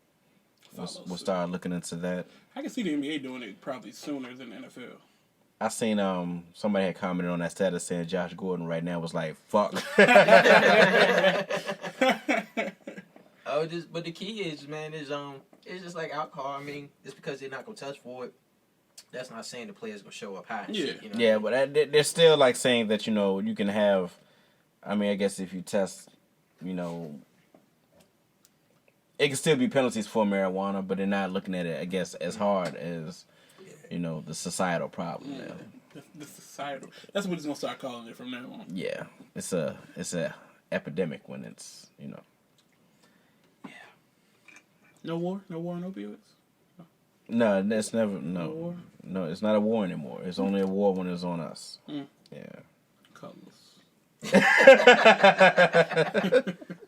will start looking into that. I can see the NBA doing it probably sooner than the NFL. I seen somebody had commented on that status saying Josh Gordon right now was like, fuck. But the key is, man, it's just like alcohol. I mean, just because they're not gonna touch for it, that's not saying the players gonna show up high. And shit, you know? Yeah, but they're still like saying that, you know, you can have, I mean, I guess if you test, you know, it can still be penalties for marijuana, but they're not looking at it, I guess, as hard as, you know, the societal problem now. The societal. That's what it's gonna start calling it from now on. Yeah, it's a epidemic when it's, you know. No war on opioids. No, that's never No war? no. It's not a war anymore. It's only a war when it's on us. Mm. Yeah. Colors.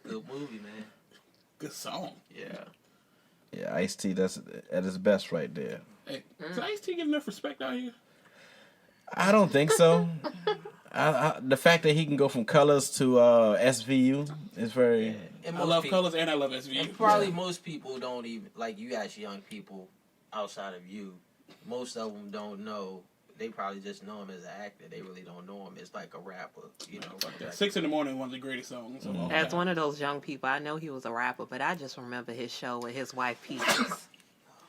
Good movie, man. Good song. Yeah. Yeah, Ice-T, that's at his best right there. Hey, does Ice-T get enough respect out here? I don't think so. The fact that he can go from Colors to SVU is very. And I most love people- Colors and I love SVU. And probably most people don't even, like, you ask young people outside of you, most of them don't know. They probably just know him as an actor. They really don't know him as like a rapper, you know. Fuck that. 6 in the Morning, one of the greatest songs of all As time. one of those young people, I know he was a rapper, but I just remember his show with his wife Peaches.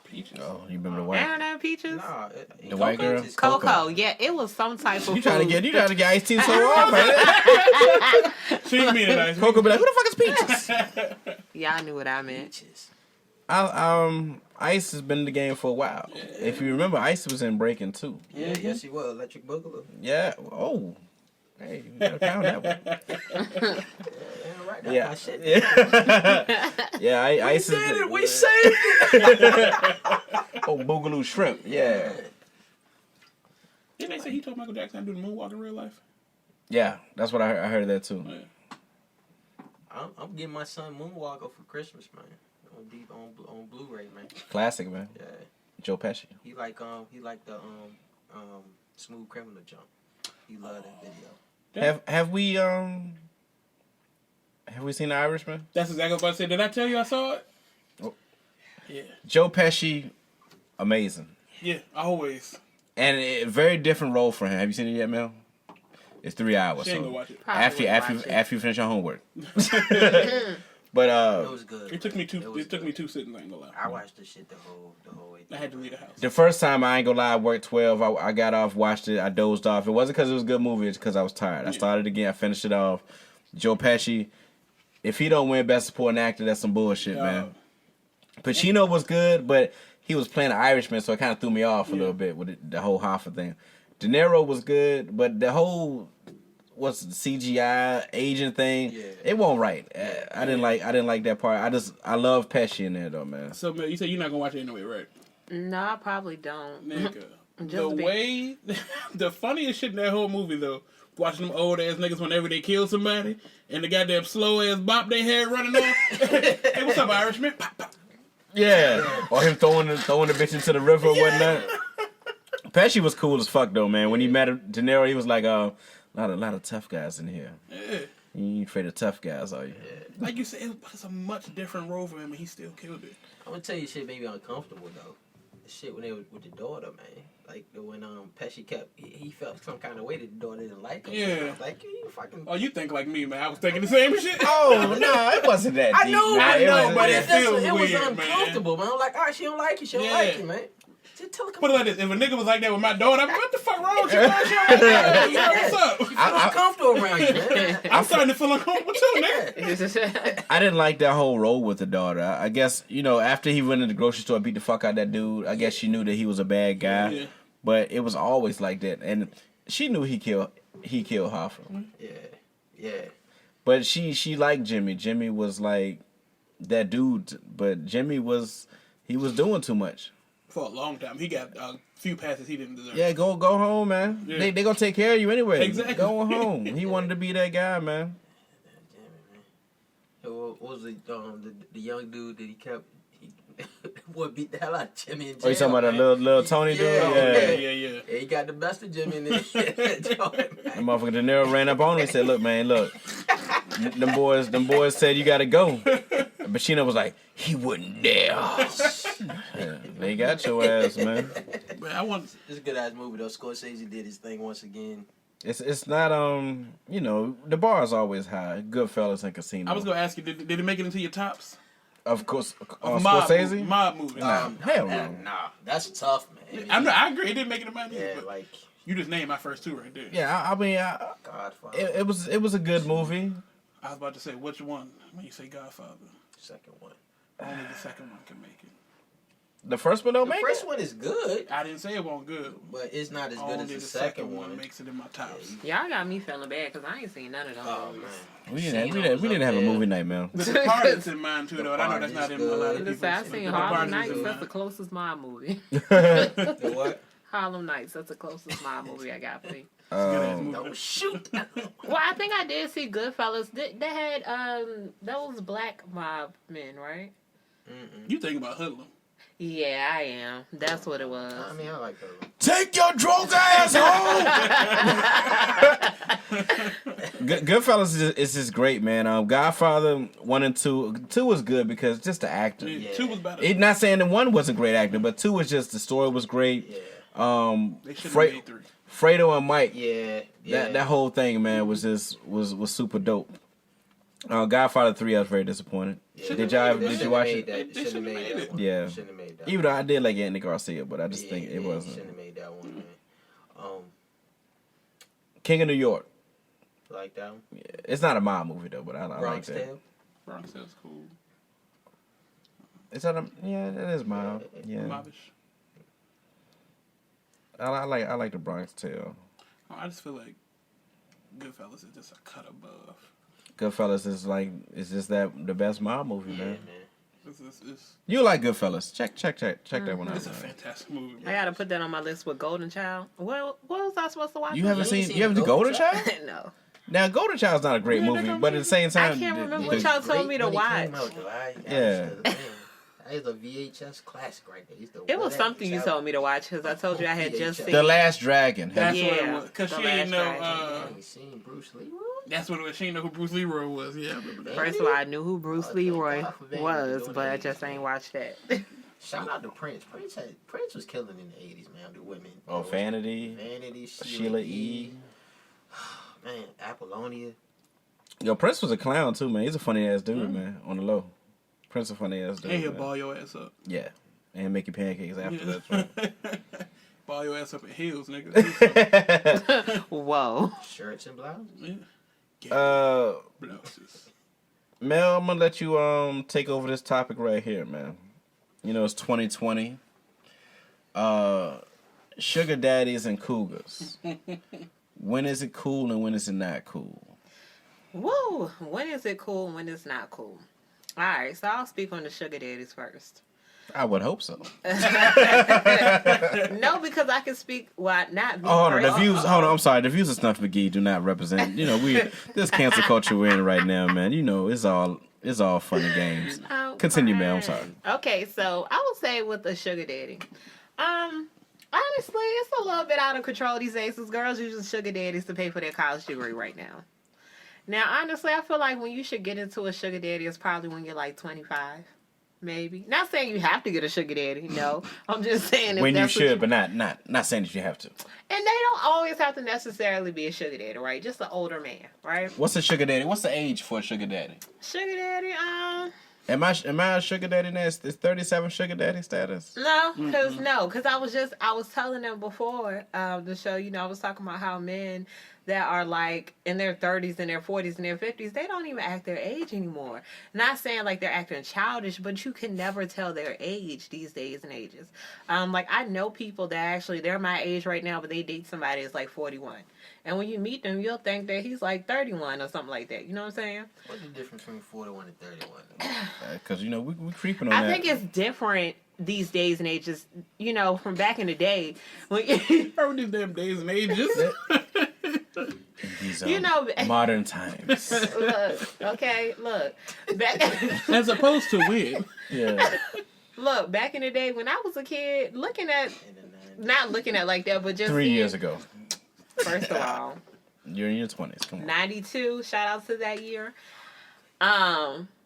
Peaches. Oh, you remember the white? Ain't that Peaches? Nah, The white girl? it's Coco. Yeah, it was some type of You trying to food. get Ice-T so hard, man. She didn't mean it, Ice. Coco be like, who the fuck is Peaches? Yeah, I knew what I meant. Peaches. Ice has been in the game for a while. If you remember, Ice was in Breaking too. Yeah, yes, he was. Electric Boogaloo. Yeah. Oh. Hey, you gotta count that one. Yeah, right. That's Yeah. my shit. Yeah, Ice is. We saved it. Oh, Boogaloo Shrimp. Yeah. Didn't they say he told Michael Jackson how to do the moonwalk in real life? Yeah, that's what I heard that too. Yeah. I'm getting my son Moonwalker for Christmas, man. On Blu-ray, man. Classic, man. Yeah. Joe Pesci. He like the Smooth Criminal jump. He loved that video. Have we seen The Irishman? That's exactly what I said. Did I tell you I saw it? Yeah. Joe Pesci, amazing. Yeah, always. And a very different role for him. Have you seen it yet, Mel? It's 3 hours. She ain't So gonna watch it. Probably watch it. after you finish your homework. But It was good. It took me two. It was It took me good. 2 sittings. I ain't gonna lie. I watched the shit the whole way. I had to leave the house. the first time, I ain't gonna lie, I worked 12. I got off, watched it, I dozed off. It wasn't because it was a good movie, it's because I was tired. I started again, I finished it off. Joe Pesci, if he don't win Best Supporting Actor, that's some bullshit, man. Pacino was good, but he was playing an Irishman, so it kind of threw me off a little bit with the whole Hoffa thing. De Niro was good, but the whole CGI agent thing, it wasn't right. I didn't like that part. I love Pesci in there though, man. So, man, you said you're not gonna watch it anyway, right? No, I probably don't. Nigga. Just be- The funniest shit in that whole movie, though, watching them old ass niggas whenever they kill somebody, and the goddamn slow ass bop they had running on. Hey, what's up, Irishman? Pop, pop. Yeah, or him throwing the bitch into the river or whatnot. Pesci was cool as fuck though, man. When he met De Niro, he was like, a lot of tough guys in here. Yeah. You ain't afraid of tough guys, are you? Like you said, it's a much different role for him, and he still killed it. I'm gonna tell you shit made me uncomfortable though. The shit when they was with the daughter, man. Like when Pesci kept he felt some kind of way that the daughter didn't like him. Yeah. I was like, you fucking. Oh, you think like me, man? I was thinking the same shit. Oh no, it wasn't that deep. I know, man. I know, wasn't but that- it feels it was weird, man. uncomfortable, man. I'm like, all right, she don't like you. She don't Yeah. like you, man. Just tell her, come Put it on. like this: if a nigga was like that with my daughter, I'd be, what the fuck wrong with you, man? She don't like that. Yeah. What's up? You feel uncomfortable around you, man. I'm starting to feel uncomfortable too, nigga. I didn't like that whole role with the daughter. I guess, after he went in the grocery store and beat the fuck out that dude, I guess she knew that he was a bad guy. Yeah. But it was always like that. And she knew he killed Hoffa. Yeah. But she liked Jimmy. Jimmy was like that dude, but Jimmy was doing too much. For a long time, he got a few passes he didn't deserve. Yeah, go home, man. Yeah. They gonna take care of you anyway. Exactly. Go home. He wanted to be that guy, man. What was the young dude that he kept? What beat the hell out of Jimmy in jail? Oh, you talking about that little Tony dude? Yeah. Yeah, he got the best of Jimmy in that joint, The man. motherfucker De Niro ran up on him and said, "Look, man, look. Them boys said you gotta go." But Sheena was like, "He wouldn't dare." Yeah, they got your ass, man. But I want. It's a good ass movie though. Scorsese did his thing once again. It's not the bar is always high. Goodfellas and Casino. I was gonna ask you, did it make it into your tops? Of course, Mob Scorsese. mob movie. Hell no. Nah, that's tough, man. I agree. It didn't make it in my movie. Yeah, But like you just named my first two right there. Yeah, I mean, Godfather. it was a good movie. I was about to say which one when you say Godfather. Second one. Only the second one can make it. The first one don't The make first it. one is good, I didn't say it wasn't good. but it's not as good Only as the second one. makes it in my tops. Y'all got me feeling bad because I ain't seen none of them. Oh movies. man, We didn't have a movie night, man. The Departed's in mine too, though. And I know that's not in a lot of Listen, people's. I seen The Harlem Departed is Nights. in That's the mine. closest mob movie. The what? Harlem Nights. That's the closest mob movie I got for you. Good-ass movie. Oh shoot! Well, I think I did see Goodfellas. They had those black mob men, right? You think about Hoodlum. Yeah, I am. That's what it was. I mean, I like those. Take your drunk ass home. Goodfellas is just great, man. Godfather 1 and 2. 2 was good because just the actor. Yeah. 2 was better. It not saying that 1 wasn't great acting, but 2 was just the story was great. Yeah. They should have made 3. Fredo and Mike. Yeah. That whole thing, man, was super dope. Godfather 3, I was very disappointed. Did you watch it? They Shouldn't have made that one. Yeah. Shouldn't have made that. Even though I did like Andy Garcia, but I just think it Shouldn't wasn't. have made that one, man. King of New York. Like that one. It's not a mob movie though, but I like Bronx that. Tale. Bronx Tale's cool. Is that that is mob. Yeah. Mobbish. I like the Bronx Tale. Oh, I just feel like Goodfellas is just a cut above. Goodfellas is just the best mob movie, Yeah, man. man. It's You like Goodfellas? Check that one out. a Man. fantastic movie. I gotta put that on my list with Golden Child. What was I supposed to watch? You haven't You ain't seen seen you haven't seen Golden Golden Child? No. Now Golden Child's not a great movie, but at the same time, I can't remember the- what y'all told me to Great when it watch. came out, though. Yeah. That is a VHS classic right there. It was something you told me to watch because I told you I had just seen. The Last Dragon. That's what it Yeah, was. Because The she didn't know. Last I ain't seen Bruce Lee. That's what it was. She didn't know who Bruce Leroy was. Yeah, I remember that. First of all, I knew who Bruce Oh, Leroy thank God for Vaughan was, doing but I that. just ain't watched that. Shout out to Prince. Prince was killing in the 80s, man. The women. Oh, Vanity. Sheila E. Man, Apollonia. Yo, Prince was a clown too, man. He's a funny ass dude, man. On the low, Prince a funny ass dude. And he'll man. ball your ass up. Yeah, and make your pancakes after that. Right? Ball your ass up in heels, nigga. Whoa. Shirts and blouses. Blouses. Mel, I'm gonna let you take over this topic right here, man. You know, it's 2020. Sugar daddies and cougars. When is it cool and when is it not cool? Woo! When is it cool and when it's not cool? All right, so I'll speak on the sugar daddies first. I would hope so. No, because I can speak. Well, not. Oh, hold on. The views. Hold on. I'm sorry. The views of Snuff Magee do not represent. You know, this cancel culture we're in right now, man. You know, it's all fun and games. Oh, Continue, man. I'm sorry. Okay, so I would say with the sugar daddy, honestly, it's a little bit out of control these days. Because girls use sugar daddies to pay for their college degree right now. Now, honestly, I feel like when you should get into a sugar daddy is probably when you're like 25. Maybe. Not saying you have to get a sugar daddy, no. I'm just saying when you should, but not saying that you have to. And they don't always have to necessarily be a sugar daddy, right? Just an older man, right? What's a sugar daddy? What's the age for a sugar daddy? Sugar daddy, Am I a sugar daddy now? Is 37 sugar daddy status? No, because I was telling them before the show, you know, I was talking about how men that are like in their 30s and their 40s and their 50s, they don't even act their age anymore. Not saying like they're acting childish, but you can never tell their age these days and ages. Like I know people that actually, they're my age right now, but they date somebody that's like 41. And when you meet them, you'll think that he's like 31 or something like that. You know what I'm saying? What's the difference between 41 and 31? Because, you know, we creeping on that. I think it's different these days and ages, you know, from back in the day. When Remember these damn days and ages? These, you know, modern times. look. Back, As opposed to when? Yeah. look, back in the day when I was a kid, not looking at like that, but just 3 years ago. First of all, You're in your 20s. Come on. 92. Shout out to that year.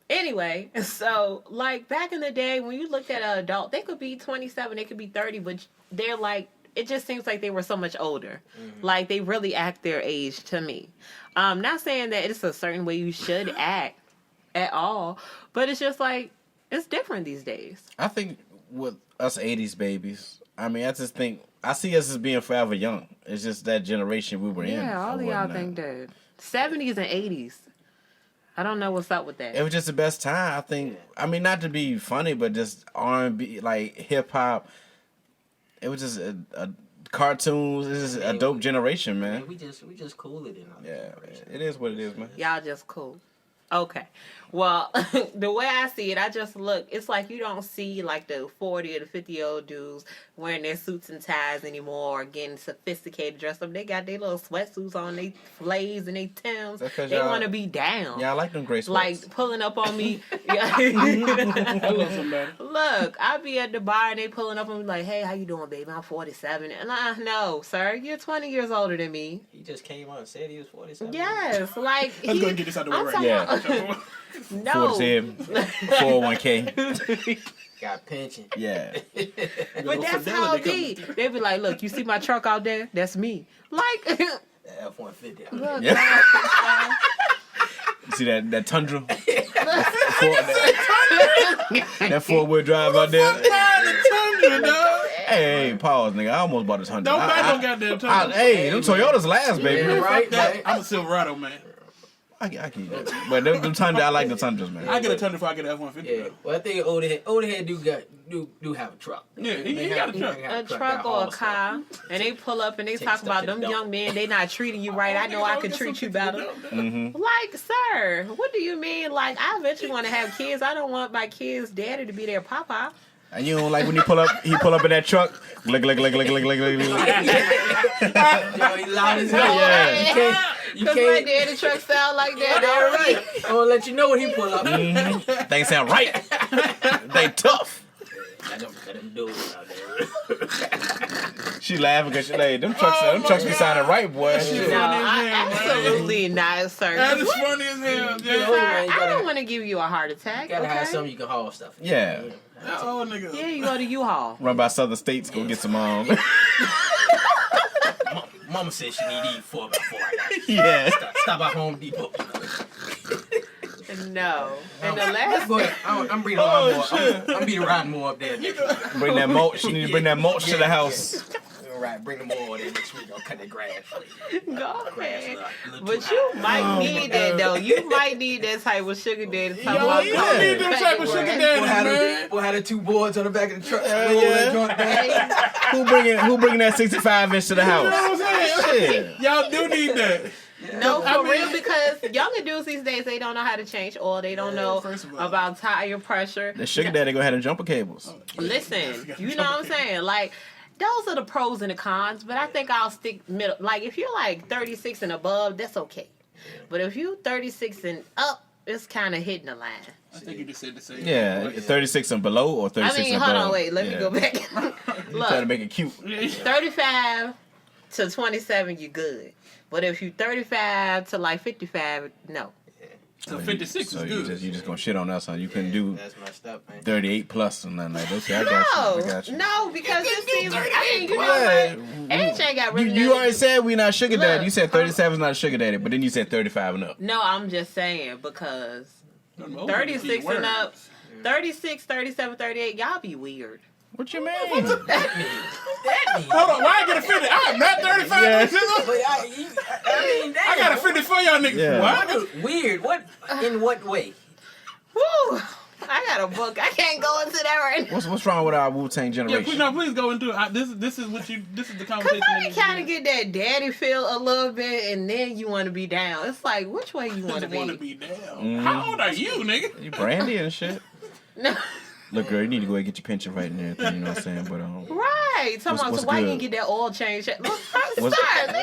Anyway, so like back in the day when you looked at an adult, they could be 27, they could be 30, but they're like, it just seems like they were so much older. Mm-hmm. Like they really act their age to me. Not saying that it's a certain way you should act at all, but it's just like, it's different these days. I think with us 80s babies, I mean, I just think, I see us as being forever young. It's just that generation we were in. Yeah, all of y'all think that. 70s and 80s. I don't know what's up with that. It was just the best time, I think. I mean, not to be funny, but just R&B, like hip-hop. It was just a cartoons. It's just a dope generation, man. We just cooler than our generation. It is what it is, man. Y'all just cool. Okay. Well, the way I see it, I just look, it's like you don't see like the 40 or the 50-year-old dudes wearing their suits and ties anymore or getting sophisticated dressed up. They got their little sweatsuits on, they flays and they Timbs. They want to be down. Yeah, I like them gray sweats. Like pulling up on me. I love somebody. Look, I be at the bar and they pulling up on me like, hey, how you doing, baby? I'm 47. And no, sir, you're 20 years older than me. He just came out and said he was 47. Yes, like Let's go and get this out of the way right Yeah. now. No. 401k. Got pension. Yeah. But that's how it be. They be like, look, you see my truck out there? That's me. Like, The F-150. look, Yeah. You see that Tundra? That 4-wheel drive out there. Hey, pause, nigga. I almost bought a Tundra. Don't buy no goddamn Tundra. Hey, them Toyotas last, baby. Yeah, right? I'm a Silverado man. I can eat that. But them Tundra, I like the Tundras, man. I get a Tundra before I get an F-150. Yeah. Well, I think older head do have a truck. Yeah, he got a truck. a truck or a car, and they pull up and they talk about them young men, they not treating you right. I know I can treat you better. Mm-hmm. Like, sir, what do you mean? Like, I eventually want to have kids. I don't want my kids' daddy to be their papa. And you don't like when he pull up in that truck, glick, glick, glick, glick, glick, glick, glick, glick. Yo, he loud as hell. Yeah. Because my daddy truck sound like that. All right. I'm gonna let you know when he pull up. Mm-hmm. Things sound right. They tough. Let him do it out there. She laughing because she like them trucks be sounding right, boy. Shit. No, absolutely not, sir. That is funny as hell, Jay. I don't want to give you a heart attack. You gotta have Okay? something you can haul stuff in. Yeah. That old nigga. Yeah, you go to U-Haul. Run by Southern States, go get some Mama said she need to eat 4x4. yeah. Stop at Home Depot. No. And the last I'm bringing around more. I'm being riding more up there. Bring that mulch. You need to bring that mulch to the house. Right, bring them more there next week. I'll cut the grass. go ahead. But you might need that though. You might need that type of sugar daddy. You don't need them type of sugar daddies, man. We'll have the 2 boards on the back of the truck. Who bringing that 65-inch to the house? You know what I'm saying? Shit. Y'all do need that. No, for real, because younger dudes these days, they don't know how to change oil. They don't know about tire pressure. The sugar daddy go ahead and jumper cables. Listen, you know what I'm saying? Like, those are the pros and the cons, but I think I'll stick middle. Like, if you're like 36 and above, that's okay. But if you 36 and up, it's kind of hitting the line. I think you just said the same. Yeah, 36 and below or 36 and above. Hold on, wait, let me go back. Look. Try to make it cute. 35 to 27, you're good. But if you 35 to like 55, no. So 56 so is good. You just gonna shit on us, huh? You couldn't do That's messed up, man. 38 plus or nothing like that. Okay, I got you. No, because it seems like, I mean, you know what? AJ got really You already said we not sugar daddy. Look, You said 37 is not a sugar daddy, but then you said 35 and up. No, I'm just saying because 36 and up, 36, 37, 38, y'all be weird. What you mean? Hold on, why I get offended? I'm not 35. Yeah. I got offended for y'all niggas. Yeah. What? Weird. What? In what way? Woo! I got a book. I can't go into that right now. What's wrong with our Wu-Tang Yeah, generation? please go into it. This is the conversation. Cause I kind of get that daddy feel a little bit, and then you want to be down. It's like, which way you want to be? Down. How old are you, nigga? You brandy and shit. No. Look, girl, you need to go ahead and get your pension right and everything. You know what I'm saying? But Right. So what's why you good? didn't get that oil change? Look, What's- start.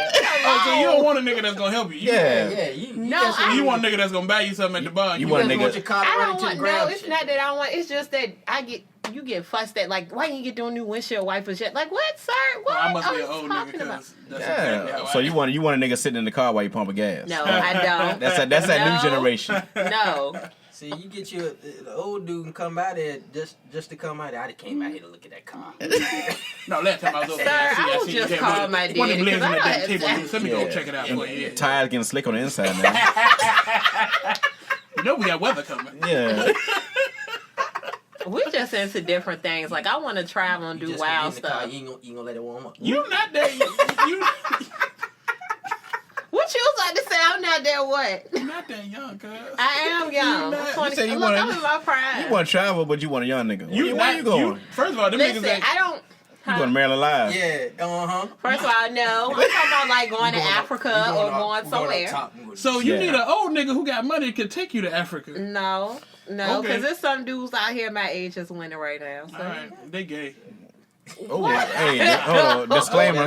So you don't want a nigga that's gonna help you. yeah. You want a nigga that's gonna buy you something at the bar. You want a nigga. your car I running don't to the want. ground. No, it's not that I don't want. It's just that you get fussed at. Like, why you get doing new windshield wipers yet? Like, what, sir? What? I must be are an you old talking nigga about? because that's exactly how Yeah. I So am. you want a nigga sitting in the car while you pumping gas? No, I don't. That's that No. new generation. No. See, you get you the old dude can come out there just to come out there. I just came out here to look at that car. No, last time I was over Sir, there, I would just call my one of them daddy, lives in 'cause that I damn table. don't- Loose. Let me go check it out for you. Tires getting slick on the inside now. You know we got weather coming. Yeah. We just into different things. Like, I want to travel and do Just wild get in the car, stuff. You ain't gonna let it warm up. You not that you What you was about to say? I'm not that what? not that young, cuz. I am young. You not- I'm 20. You said you Look, wanna- I'm in my prime. You want to travel, but you want a young nigga. Where you going? First of all, them Listen, niggas ain't. I don't. You going to Maryland Live? Yeah, First of all, no. I'm talking about like going to Africa or going somewhere. So you Yeah. need an old nigga who got money that can take you to Africa. No, Okay. because there's some dudes out here my age that's winning right now. So. All right, they gay. Oh, hey, hold on. Disclaimer.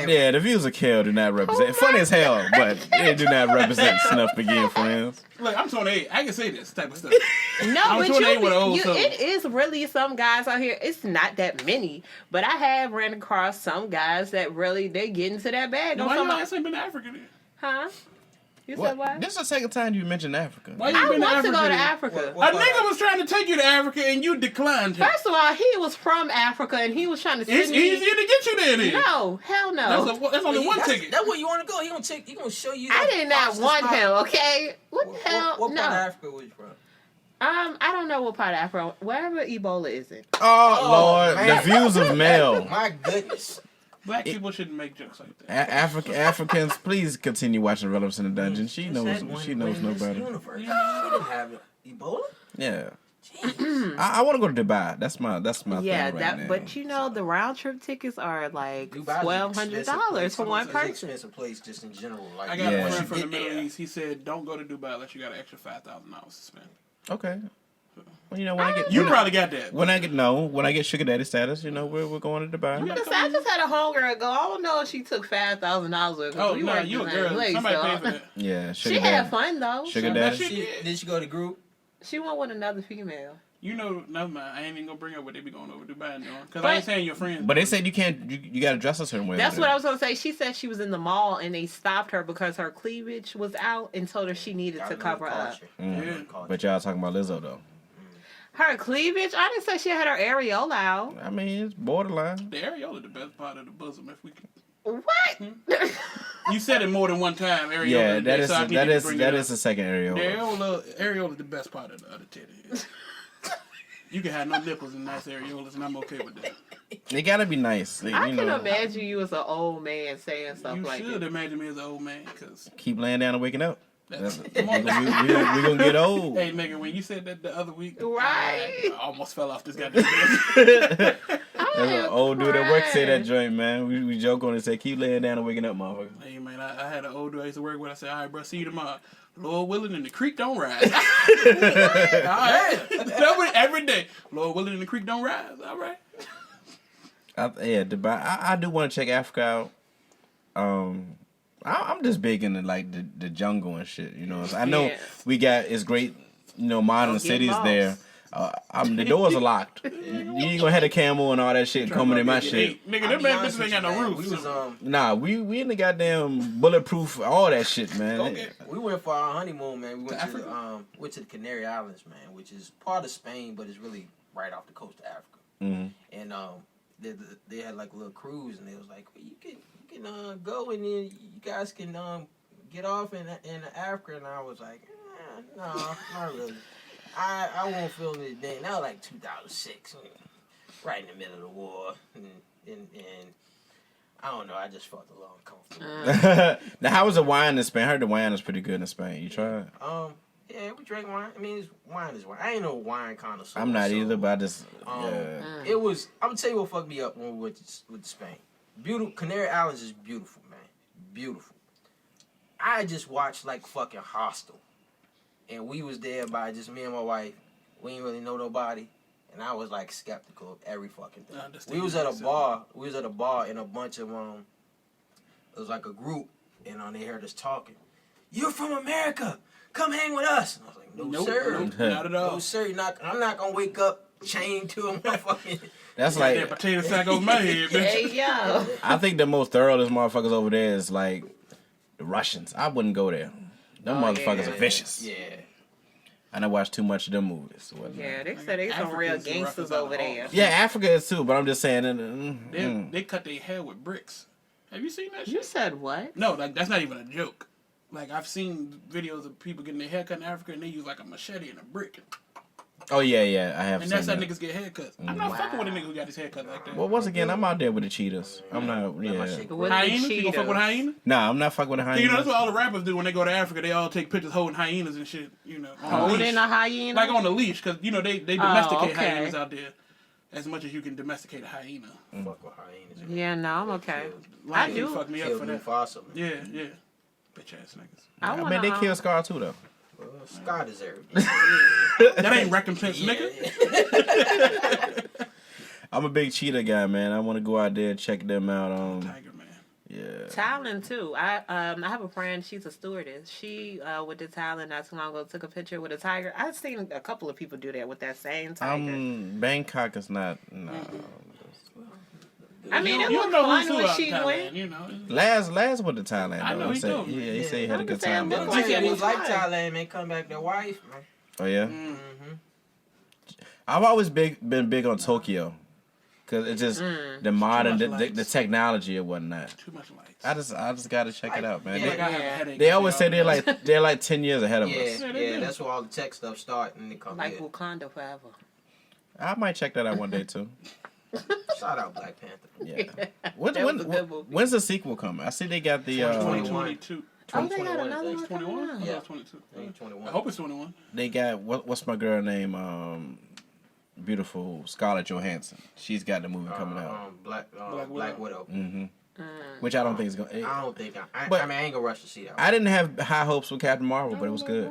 Yeah, the views of Kel do not represent. Funny as hell, but they do not represent Snuff Magee and Friends. Look, I'm 28. I can say this type of stuff. No, I'm but 28 with an old soul. it is really some guys out here. It's not that many, but I have ran across some guys that really they get into that bag. Now, On why some, your ass ain't been to Africa then? huh? You said what? This is the second time you mentioned Africa. Why you I been want to go to then? Africa. What A nigga was trying to take you to Africa and you declined him. First of all, he was from Africa and he was trying to It's send me. easier to get you there then. No, hell no. That's only one ticket. That's where you want to go. He gonna show you. I the did not fastest want spot. him. Okay, what the hell? What No. part of Africa was you from? I don't know what part of Africa. Wherever Ebola is in. Oh, Lord. man. The views of Mel. My goodness. Black people shouldn't make jokes like that. Africans, please continue watching Irrelevance in the Dungeon. She knows no better. Universe. You didn't have Ebola. Yeah. Jeez. I want to go to Dubai. That's my Yeah, thing right now. but you know the round trip tickets are like Dubai's $1,200 for one It's an person. expensive place just in general. Like, I got Yeah. a friend from the Get Middle there. East. He said, "Don't go to Dubai unless you got an extra $5,000 to spend." Okay. Well, you know, when I get You probably got that. when I get sugar daddy status, you know, we're going to Dubai. Listen, I just had a homegirl go. I don't know if she took $5,000. Oh no, you a girl. Somebody pay for that. Yeah, sugar She daddy. had fun though. Sugar That daddy. shit- Did she go to group? She went with another female. You know, never mind. I ain't even gonna bring up what they be going over Dubai and doing. Because I ain't saying your friends. But they said you can't. You got to dress a certain way. That's what I was gonna say. She said she was in the mall and they stopped her because her cleavage was out and told her she needed to cover up. Yeah. But y'all talking about Lizzo though. Her cleavage? I didn't say she had her areola out. I mean, it's borderline. The areola the best part of the bosom. If we could. What? You said it more than one time. Areola. Yeah, that so is the second areola. The areola is the best part of the other titty. You can have no nipples and nice areolas, and I'm okay with that. They gotta be nice. I can imagine you as an old man saying stuff You like should that. imagine me as an old man, because Keep laying down and waking up. We come on. gonna get old. Hey, nigga, when you said that the other week, Right. I almost fell off this goddamn bed. There's an old dude at work say that joint, man. We joke on it, say keep laying down and waking up, motherfucker. Hey, man, I had an old dude I used to work with. I said, all right, bro, see you tomorrow. Lord willing, and the creek don't rise. All right. That was every day. Lord willing, and the creek don't rise. All right. Dubai. I do want to check Africa out. I'm just big into like the jungle and shit. You know, I know we got it's great. You know, modern cities there. The doors are locked. You ain't gonna have a camel and all that shit coming in my shit. Nigga, them man bitches ain't got no roof. Nah, we in the goddamn bulletproof, all that shit, man. Okay. We went for our honeymoon, man. We went to the Canary Islands, man, which is part of Spain, but it's really right off the coast of Africa. Mm-hmm. And they had like a little cruise, and they was like, well, you can go and then you guys can get off in Africa. And I was like, no, not really. I won't feel it then. That was like 2006, right in the middle of the war, and I don't know. I just felt a little uncomfortable. Now, how was the wine in Spain? I heard the wine is pretty good in Spain. You tried? Yeah, we drank wine. I mean, wine is wine. I ain't no wine connoisseur. I'm not either, but I just It was. I'm gonna tell you what fucked me up when we went to Spain. Beautiful. Canary Islands is beautiful, man. Beautiful. I just watched like fucking Hostel. And we was there by just me and my wife. We didn't really know nobody. And I was like skeptical of every fucking thing. We was at a bar. We was at a bar and a bunch of it was like a group, and they heard us talking. You're from America. Come hang with us. And I was like, no, sir. Nope, not at all. No, sir. I'm not gonna wake up chained to a motherfucking. that's like that potato sack over my head, bitch. Hey, yo. I think the most thoroughest motherfuckers over there is like the Russians. I wouldn't go there. Them motherfuckers are vicious. Yeah. I done watched too much of them movies. Yeah, they said they some real gangsters over there. Yeah, Africa is too, but I'm just saying. They cut their hair with bricks. Have you seen that shit? You said what? No, like that's not even a joke. Like I've seen videos of people getting their hair cut in Africa and they use like a machete and a brick. Oh yeah, I have. And seen that's how that. niggas get haircuts. I'm not fucking with a nigga who got his haircut like that. Well, once again, I'm out there with the cheetahs. I'm not. Yeah. Hyenas? You gonna fuck with hyena? Nah, I'm not fucking with the hyenas. You know that's what all the rappers do when they go to Africa. They all take pictures holding hyenas and shit. You know, on a Holding leash. a hyena? Like on the leash, because you know they domesticate okay. hyenas out there as much as you can domesticate a hyena. Fuck with hyenas. Yeah, no, I'm okay. Lions I do. fuck me up for that. Mufasa, man. Yeah. Bitch ass niggas. I mean, wanna, they kill Scar too, though. Scar deserved it. That ain't recompense, nigga. I'm a big cheetah guy, man. I want to go out there and check them out. Tiger man. Yeah. Thailand too. I have a friend. She's a stewardess. She went to Thailand not too long ago. Took a picture with a tiger. I've seen a couple of people do that with that same tiger. Bangkok is not. No. I mean, it You looked know fun who's when out she Thailand, went. you know. Last went to Thailand. I know though. he told me. Yeah, he said he had a good I'm time. just though. saying, It was like fine. Thailand, man. Come back, their wife, man. Oh yeah. Mm-hmm. I've always been big on Tokyo, cause it's just the modern, much the lights. technology and whatnot. Too much lights. I just gotta check it out, man. Yeah, Like I have a headache. They always say they're like 10 years ahead of us. Yeah, that's where all the tech stuff start and they come Like here. Wakanda forever. I might check that out one day too. Shout out Black Panther. Yeah. That was a good movie. When's the sequel coming? I see they got the 2022. Oh, they got 2021, another It's one 21? coming out. Yeah, Yeah. it's 22. I think 21. I hope it's 21. they got what's my girl name? Beautiful Scarlett Johansson. She's got the movie coming out. Black Widow. Mm-hmm. Which I don't think is gonna. I don't think I But- mean, I ain't gonna rush to see that one. I didn't have high hopes with Captain Marvel, but it was good.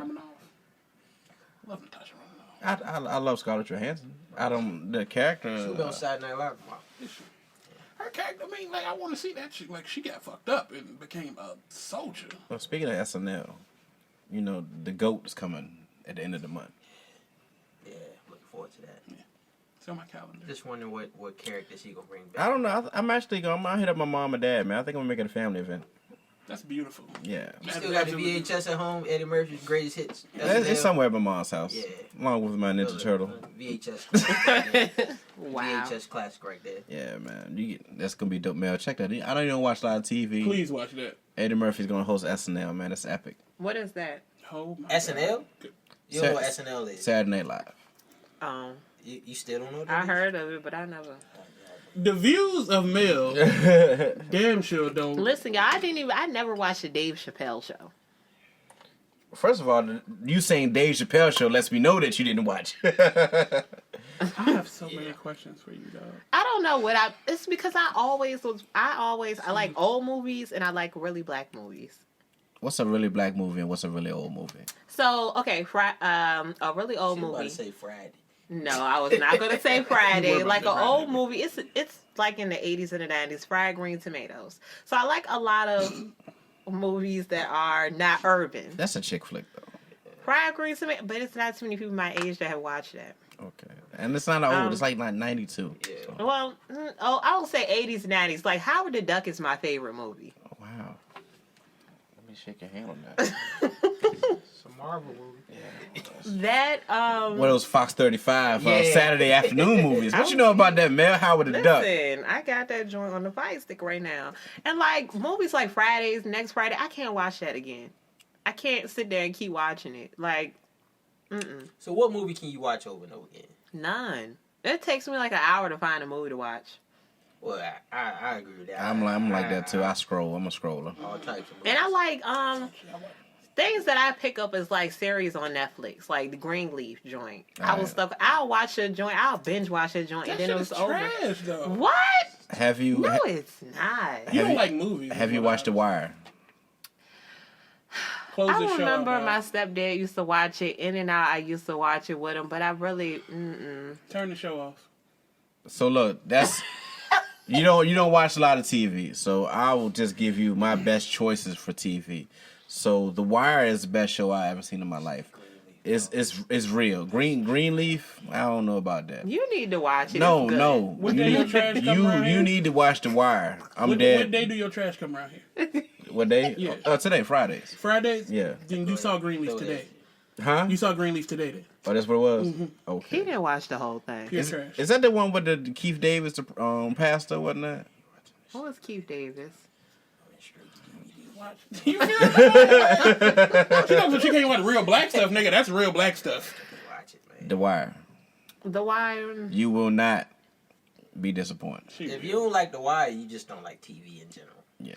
Love Natasha Romanoff. I love Scarlett Johansson. The character. She was on Saturday Night Live. Wow. Her character, I mean, like, I want to see that shit. Like, she got fucked up and became a soldier. Well, speaking of SNL, you know the GOAT is coming at the end of the month. Yeah, looking forward to that. It's on my calendar. Just wondering what characters he gonna bring back. I don't know. I'm actually gonna hit up my mom and dad, man. I think I'm gonna make it a family event. That's beautiful. Yeah. You still got the VHS at home, Eddie Murphy's greatest hits. It's somewhere at my mom's house. Yeah. Along with my Ninja Turtle. VHS. Wow. VHS classic right there. Yeah, man. That's gonna be dope, Mel. Check that. I don't even watch a lot of TV. Please watch that. Eddie Murphy's gonna host SNL, man. That's epic. What is that? Oh my SNL? God. You don't know what SNL is? Saturday Night Live. You still don't know what I that is? heard of it, but I never. The views of Mel, damn sure don't. Listen, y'all, I never watched the Dave Chappelle show. First of all, you saying Dave Chappelle show lets me know that you didn't watch. I have so many questions for you, dog. I don't know it's because I like old movies and I like really black movies. What's a really black movie and what's a really old movie? So, okay, a really old She was about movie. to say Friday. No, I was not going to say Friday. Like an old movie, it's like in the 80s and the 90s, Fried Green Tomatoes. So I like a lot of movies that are not urban. That's a chick flick, though. Fried Green Tomatoes, but it's not too many people my age that have watched that. Okay. And it's not old. It's like 92. Yeah. So. Well, I would say 80s, 90s. Like Howard the Duck is my favorite movie. Oh, wow. Let me shake your hand on that. It's a Marvel movie. That What those Fox 35 Yeah. Saturday afternoon movies? What you know about that, Mel? Howard the Duck. Listen, I got that joint on the Fire Stick right now. And like movies like Fridays, Next Friday, I can't watch that again. I can't sit there and keep watching it. Like, So what movie can you watch over and over again? none. It takes me like an hour to find a movie to watch. Well, I agree with that. I'm like that too. I scroll. I'm a scroller. All types of movies. And I like things that I pick up as like series on Netflix, like the Greenleaf joint. I'll watch a joint, I'll binge watch a joint, That and then shit it was is over. trash, though. What? Have you? No, it's not. You don't like movies. Have you watched The Wire? Close I the show remember out, my dog. stepdad used to watch it in and out. I used to watch it with him, but I really, Turn the show off. So look, that's you don't watch a lot of TV. So I will just give you my best choices for TV. So The Wire is the best show I ever seen in my life. It's real. Greenleaf, I don't know about that. You need to watch it. No, It's good. no. What day your trash come around You here? need to watch The Wire. I'm What dead. day do your trash come around here? What day? Yeah. Today, Fridays. Fridays? Yeah. Then you saw Greenleaf today. Huh? You saw Greenleaf today then. Oh, that's what it was? He Okay. didn't watch the whole thing. Pure trash. Is that the one with the Keith Davis, the pastor, wasn't that? What was Keith Davis? You feel that? She knows when she can't watch real black stuff, nigga. That's real black stuff. Watch it, man. The Wire. The Wire. You will not be disappointed. If you don't like The Wire, you just don't like TV in general. Yeah.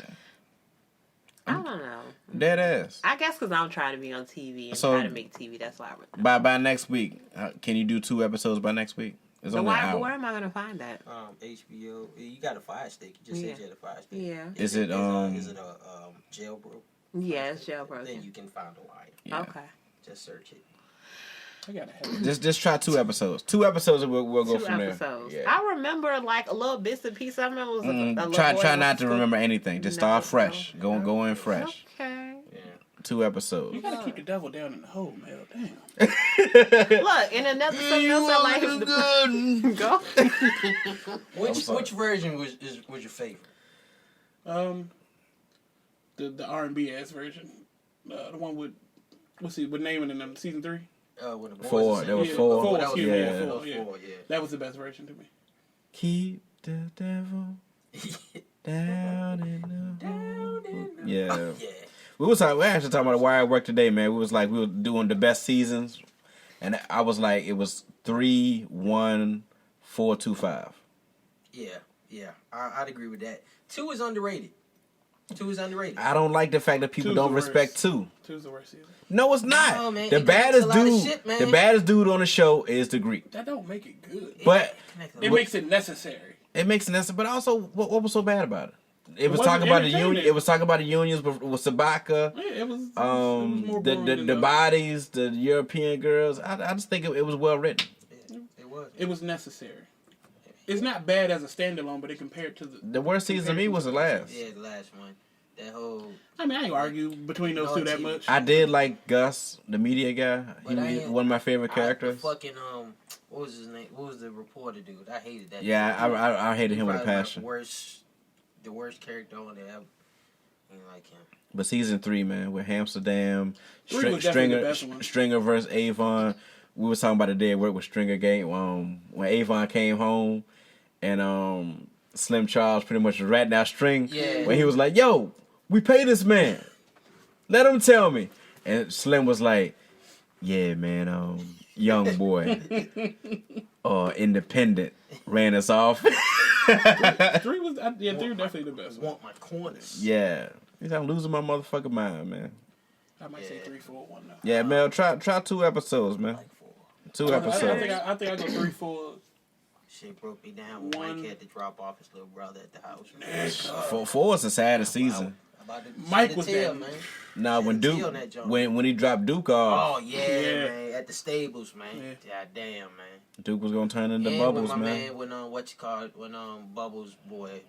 I don't know. Dead ass. I guess because I'm trying to be on TV and So- try to make TV. That's why I would. By next week, can you do 2 episodes by next week? It's The only an Wire. But hour. where am I going to find that? HBO. You got a Fire Stick. You just said you had a Fire Stick. Yeah. Is it, Is it a jailbroke? Yeah, it's jailbroken. Then you can find The Wire. Yeah. Okay. Just search it. I gotta have Just try 2 episodes. 2 episodes, and we'll go 2 from episodes. there. I remember like a little bits and pieces. I remember it was a little Try boy try that not was to cook- remember anything. Just start fresh. Go in fresh. Okay. Yeah. 2 episodes. You gotta keep the devil down in the hole, man. Damn. Look, in another something else I like is go. Which version was your favorite? The R&B ass version, the one with with naming in them season 3. When the boys 4. are There was Yeah, 4. four, That was excuse me, yeah. yeah, That four, was yeah. 4, yeah. That was the best version to me. Keep the devil down in the hole. Yeah. Yeah. We actually talking about why I work today, man. We were doing the best seasons, and I was like, it was 3, 1, 4, 2, 5. Yeah. I'd agree with that. 2 is underrated. 2 is underrated. I don't like the fact that people 2's don't the respect worst. 2. 2's the worst season. No, it's not. No, man. The It baddest connects a lot of dude, shit, man. the baddest dude on the show is the Greek. That don't make it good. But It makes it necessary. it makes sense. But also, what was so bad about it? It was wasn't talking about the union. entertaining. It was talking about the unions with Sabaka. Yeah, it was more boring than The bodies, the European girls. I just think it was well written. It was. It was necessary. It's not bad as a standalone, but it compared to The worst season to me was the last. Yeah, the last one. That whole. I mean, I ain't argue between those two that much. I did like Gus, the media guy. But I He ain't- one of my favorite characters. The fucking what was his name? What was the reporter dude? I hated that. Yeah, dude. I hated him with a Probably passion. The worst character on there ever. I ain't like him. But season 3, man, with Amsterdam, 3 was definitely the best one. Stringer versus Avon. We was talking about the day at work with Stringer game. When Avon came home, and Slim Charles pretty much was ratting out String. Yeah. When he was like, "Yo, we pay this man. Let him tell me." And Slim was like, "Yeah, man. Young boy, independent, ran us off." 3 was definitely the best one. Want my corners. Yeah. He's like, I'm losing my motherfucking mind, man. I might say 3, 4, 1 now. Yeah, Mel, try 2 episodes, man. 2 episodes. I think I go 3, 4. Shit broke me down when One. Mike had to drop off his little brother at the house. 4 was the saddest season. Mike was there, that. man. Nah, when Shit, Duke, on that joint. when he dropped Duke off, Oh yeah, Yeah. man, at the stables, man. Yeah. God damn, man. Duke was gonna turn into And Bubbles, when my man. when Bubbles boy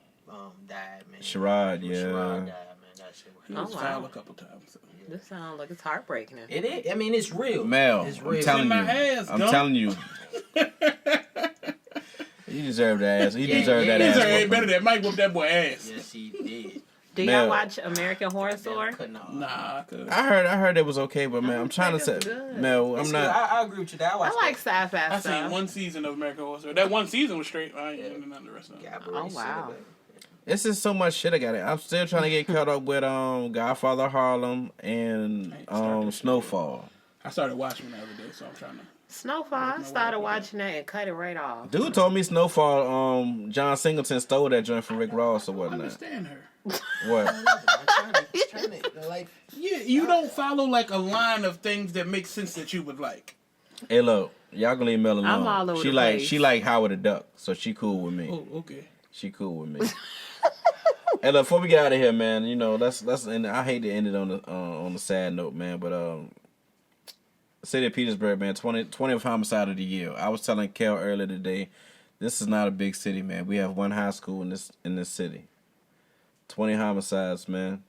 died, man. Sherrod, yeah. Sherrod died, man. That shit. He Oh, was wow. foul a couple times. So. This sounds like it's heartbreaking. It is. I mean, it's real. Mel, it's I'm real. telling you, In my ass, I'm Gump. telling you, he deserved that ass. He Yeah, deserved yeah, that He's ass. ain't whooping. better than Mike whooped that boy ass. Yes, he did. Do Mel. y'all watch American Horror Story? Nah, cause I heard it was okay, but man, I'm trying to say, think it's good. Mel, I'm It's not. good. I agree with you. That I like sci-fi I stuff. seen 1 season of American Horror Story. That 1 season was straight. I ain't into none of the rest of it. Oh, wow. It's just so much shit I got. I'm still trying to get caught up with Godfather Harlem and Snowfall. I started watching the other day, so I'm trying to. Snowfall, I started watching that and cut it right off. Dude told me Snowfall. John Singleton stole that joint from Rick Ross or I whatnot. understand her. What? Yeah, you don't follow like a line of things that make sense that you would like. Hey, look, y'all gonna leave Mel alone. I'm all over she the like place. she like Howard the Duck, so she cool with me. Oh, okay. She cool with me. Hey, look, before we get out of here, man, you know, let's and I hate to end it on the sad note, man, but city of Petersburg, man, 20th homicide of the year. I was telling Kel earlier today, this is not a big city, man. We have 1 high school in this city. 20 homicides, man.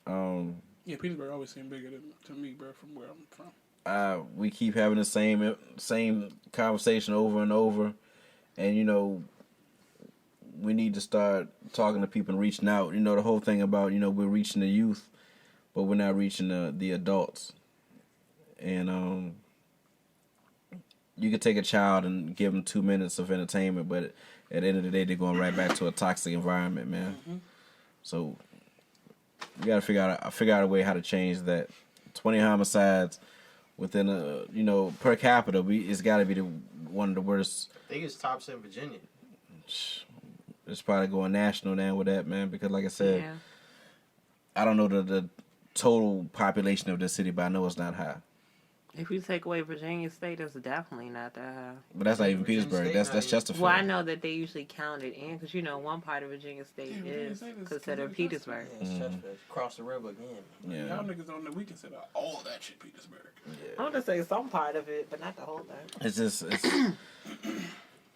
Yeah, Petersburg always seemed bigger to me, bro, from where I'm from. We keep having the same conversation over and over, and you know, we need to start talking to people and reaching out. You know, the whole thing about, you know, we're reaching the youth, but we're not reaching the adults. And you could take a child and give them 2 minutes of entertainment, but at the end of the day, they're going right back to a toxic environment, man. Mm-hmm. So we got to figure out a way how to change that. 20 homicides within per capita, it's got to be one of the worst. I think it's tops in Virginia. It's probably going national now with that, man, because like I said, Yeah. I don't know the total population of the city, but I know it's not high. If you take away Virginia State, it's definitely not that high. But that's not even Virginia Petersburg. State, That's not even- Chesterfield. Well, I know that they usually count it in because, you know, one part of Virginia State Yeah, Virginia is State is considered considered Petersburg. Yeah, it's Chesterfield. Cross the river again. Yeah. Y'all niggas don't know we consider all that shit Petersburg. I want to say some part of it, but not the whole thing. It's just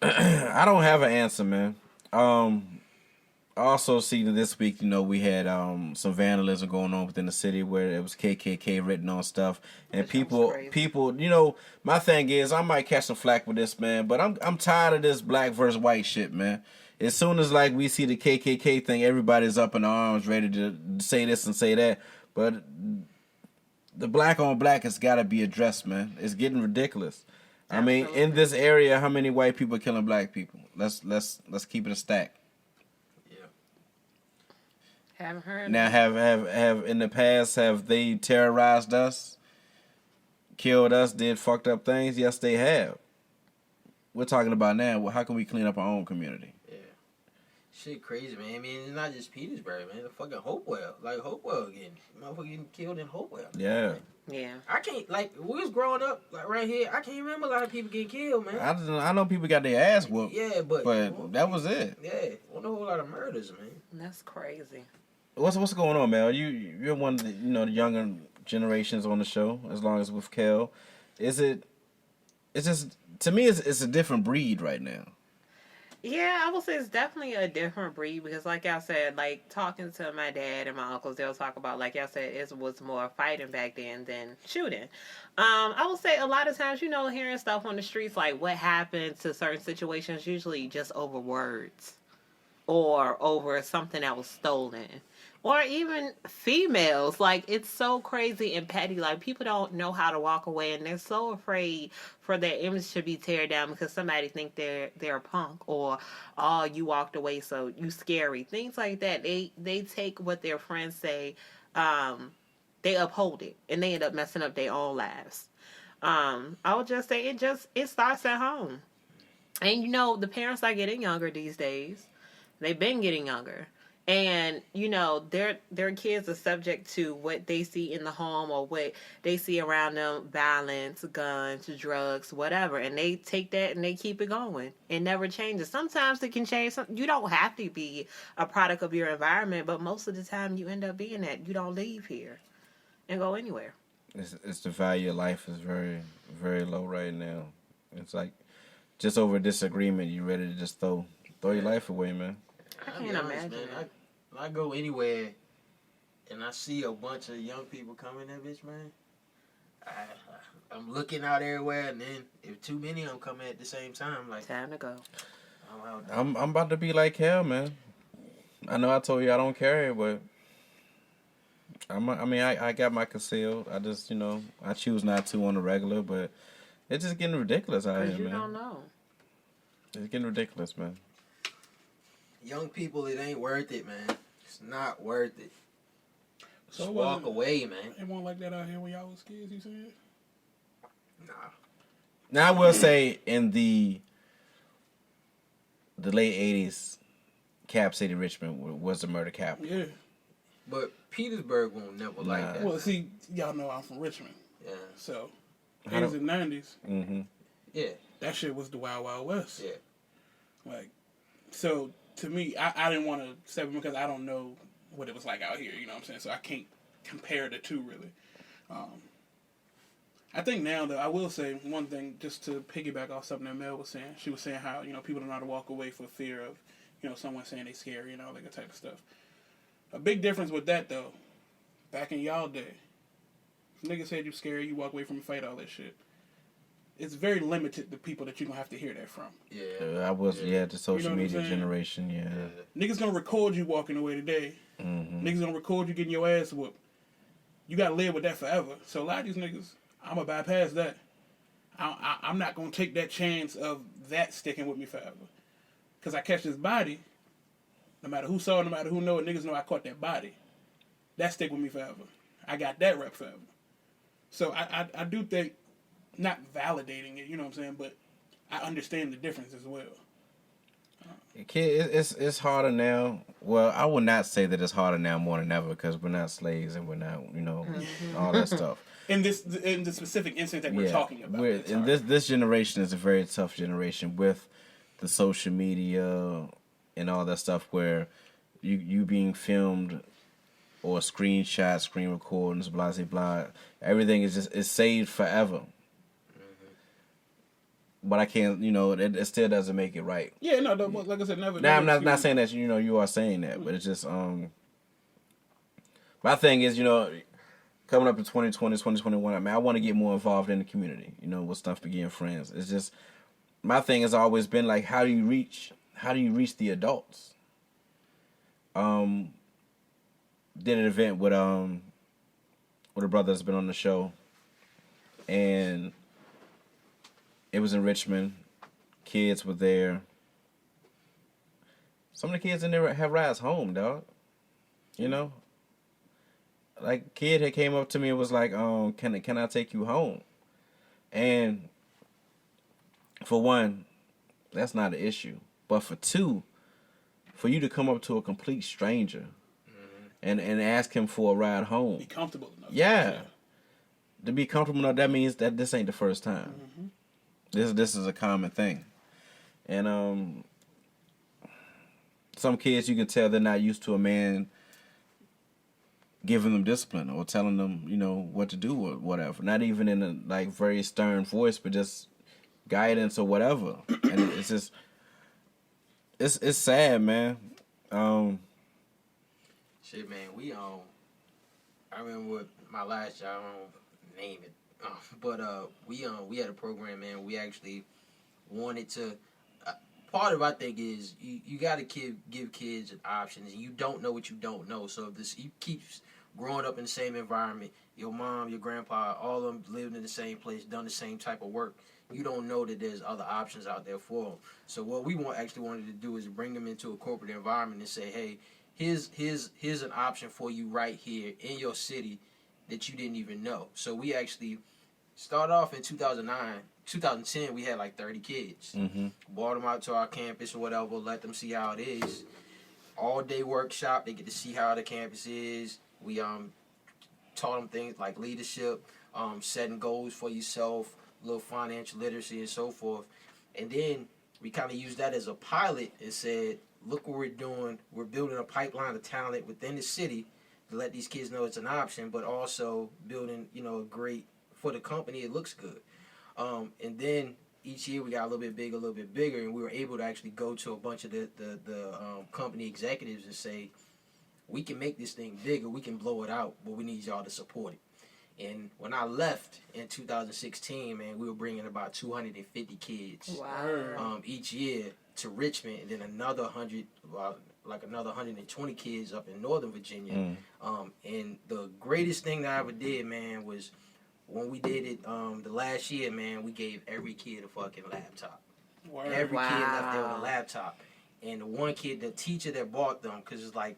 I don't have an answer, man. I also see that this week, you know, we had some vandalism going on within the city where it was KKK written on stuff, and That sounds crazy. people, you know, my thing is I might catch some flack with this, man, but I'm tired of this black versus white shit, man. As soon as like we see the KKK thing, everybody's up in arms, ready to say this and say that, but the black on black has got to be addressed, man. It's getting ridiculous. I mean, in this area, how many white people are killing black people? Let's keep it a stack. Haven't heard. Now, have in the past, have they terrorized us, killed us, did fucked up things? Yes, they have. We're talking about now, well, how can we clean up our own community? Yeah. Shit crazy, man. I mean, it's not just Petersburg, man. The fucking Hopewell. Like, Hopewell motherfucker getting killed in Hopewell. Yeah. Yeah. I can't, like, we was growing up, like, right here, I can't remember a lot of people getting killed, man. I know people got their ass whooped, Yeah, but that was it. Yeah, wasn't a whole lot of murders, man. That's crazy. What's going on, Mel? You're one of the, you know, the younger generations on the show, as long as with Kel. It's just, to me, it's a different breed right now. Yeah, I would say it's definitely a different breed because, like I said, like talking to my dad and my uncles, they'll talk about, like I said, it was more fighting back then than shooting. I would say a lot of times, hearing stuff on the streets, like what happened to certain situations, usually just over words or over something that was stolen. Or even females, like it's so crazy and petty. Like people don't know how to walk away, and they're so afraid for their image to be teared down because somebody think they're a punk or oh you walked away so you scary, things like that. They take what their friends say, they uphold it, and they end up messing up their own lives. I would just say it starts at home, and the parents are getting younger these days. They've been getting younger. And, their kids are subject to what they see in the home or what they see around them, violence, guns, drugs, whatever. And they take that and they keep it going. It never changes. Sometimes it can change. You don't have to be a product of your environment, but most of the time you end up being that. You don't leave here and go anywhere. It's the value of life is very, very low right now. It's like just over disagreement, you ready to just throw your life away, man. I can't imagine. Man, I go anywhere and I see a bunch of young people coming there, bitch, man. I'm looking out everywhere, and then if too many of them come at the same time, like time to go. I'm about to be like hell, man. I know I told you I don't carry, but I got my concealed. I just I choose not to on the regular, but it's just getting ridiculous out here, man. You don't know. It's getting ridiculous, man. Young people, it ain't worth it, man. It's not worth it. So just walk away, man. It wasn't like that out here when y'all was kids, you said? Nah. Now I will say in the late 80s, Cap City, Richmond was the murder capital. Yeah. But Petersburg won't never like that. Well, see, y'all know I'm from Richmond. Yeah. So, 80s and 90s. Mm-hmm. Yeah. That shit was the Wild Wild West. Yeah. Like, so to me, I didn't want to step in because I don't know what it was like out here. You know what I'm saying? So I can't compare the two really. I think now though, I will say one thing just to piggyback off something that Mel was saying. She was saying how people don't know how to walk away for fear of someone saying they scary and all that type of stuff. A big difference with that though, back in y'all day, if nigga said you scary, you walk away from a fight, all that shit. It's very limited the people that you're going to have to hear that from. Yeah. I was, the social media generation, Niggas going to record you walking away today. Mm-hmm. Niggas going to record you getting your ass whooped. You got to live with that forever. So a lot of these niggas, I'm going to bypass that. I'm not going to take that chance of that sticking with me forever. Because I catch this body, no matter who saw it, no matter who know it, niggas know I caught that body. That stick with me forever. I got that rep forever. So I do think, not validating it, you know what I'm saying, but I understand the difference as well. Kid, it's harder now. Well, I would not say that it's harder now more than ever because we're not slaves and we're not, all that stuff. In the specific instance that we're talking about. This generation is a very tough generation with the social media and all that stuff where you being filmed or screenshots, screen recordings, blah, blah, blah. Everything is saved forever. But I can't, it still doesn't make it right. Yeah, no, like I said, never. Now, I'm not saying that, you are saying that, but it's just, my thing is, coming up in 2020, 2021, I want to get more involved in the community, with Snuff Magee and friends. It's just, my thing has always been like, how do you reach the adults? Did an event with a brother that's been on the show, and it was in Richmond. Kids were there. Some of the kids in there have rides home, dog. Like, kid had came up to me and was like, can I take you home? And for one, that's not an issue. But for two, for you to come up to a complete stranger and ask him for a ride home. Be comfortable enough. Yeah. To be comfortable enough, that means that this ain't the first time. Mm-hmm. This is a common thing. And some kids, you can tell they're not used to a man giving them discipline or telling them, what to do or whatever. Not even in a very stern voice, but just guidance or whatever. And it's just, it's sad, man. Shit, man, I remember with my last job, I don't name it, but we had a program, man. We actually wanted to. Part of I think is you got to give kids options, and you don't know what you don't know. So if this you keeps growing up in the same environment, your mom, your grandpa, all of them lived in the same place, done the same type of work. You don't know that there's other options out there for them. So what we actually wanted to do is bring them into a corporate environment and say, hey, here's an option for you right here in your city that you didn't even know. So we actually started off in 2010, we had like 30 kids. Brought them out to our campus or whatever, let them see how it is. All day workshop, they get to see how the campus is. We taught them things like leadership, setting goals for yourself, little financial literacy and so forth. And then we kind of used that as a pilot and said, look what we're doing. We're building a pipeline of talent within the city to let these kids know it's an option, but also building, a great, for the company, it looks good. And then each year we got a little bit bigger, and we were able to actually go to a bunch of the company executives and say, we can make this thing bigger, we can blow it out, but we need y'all to support it. And when I left in 2016, man, we were bringing about 250 kids each year to Richmond, and then another 120 kids up in Northern Virginia. And the greatest thing that I ever did, man, was when we did it the last year, man, we gave every kid a fucking laptop. Every kid left there with a laptop. And the one kid, the teacher that bought them, because it's like,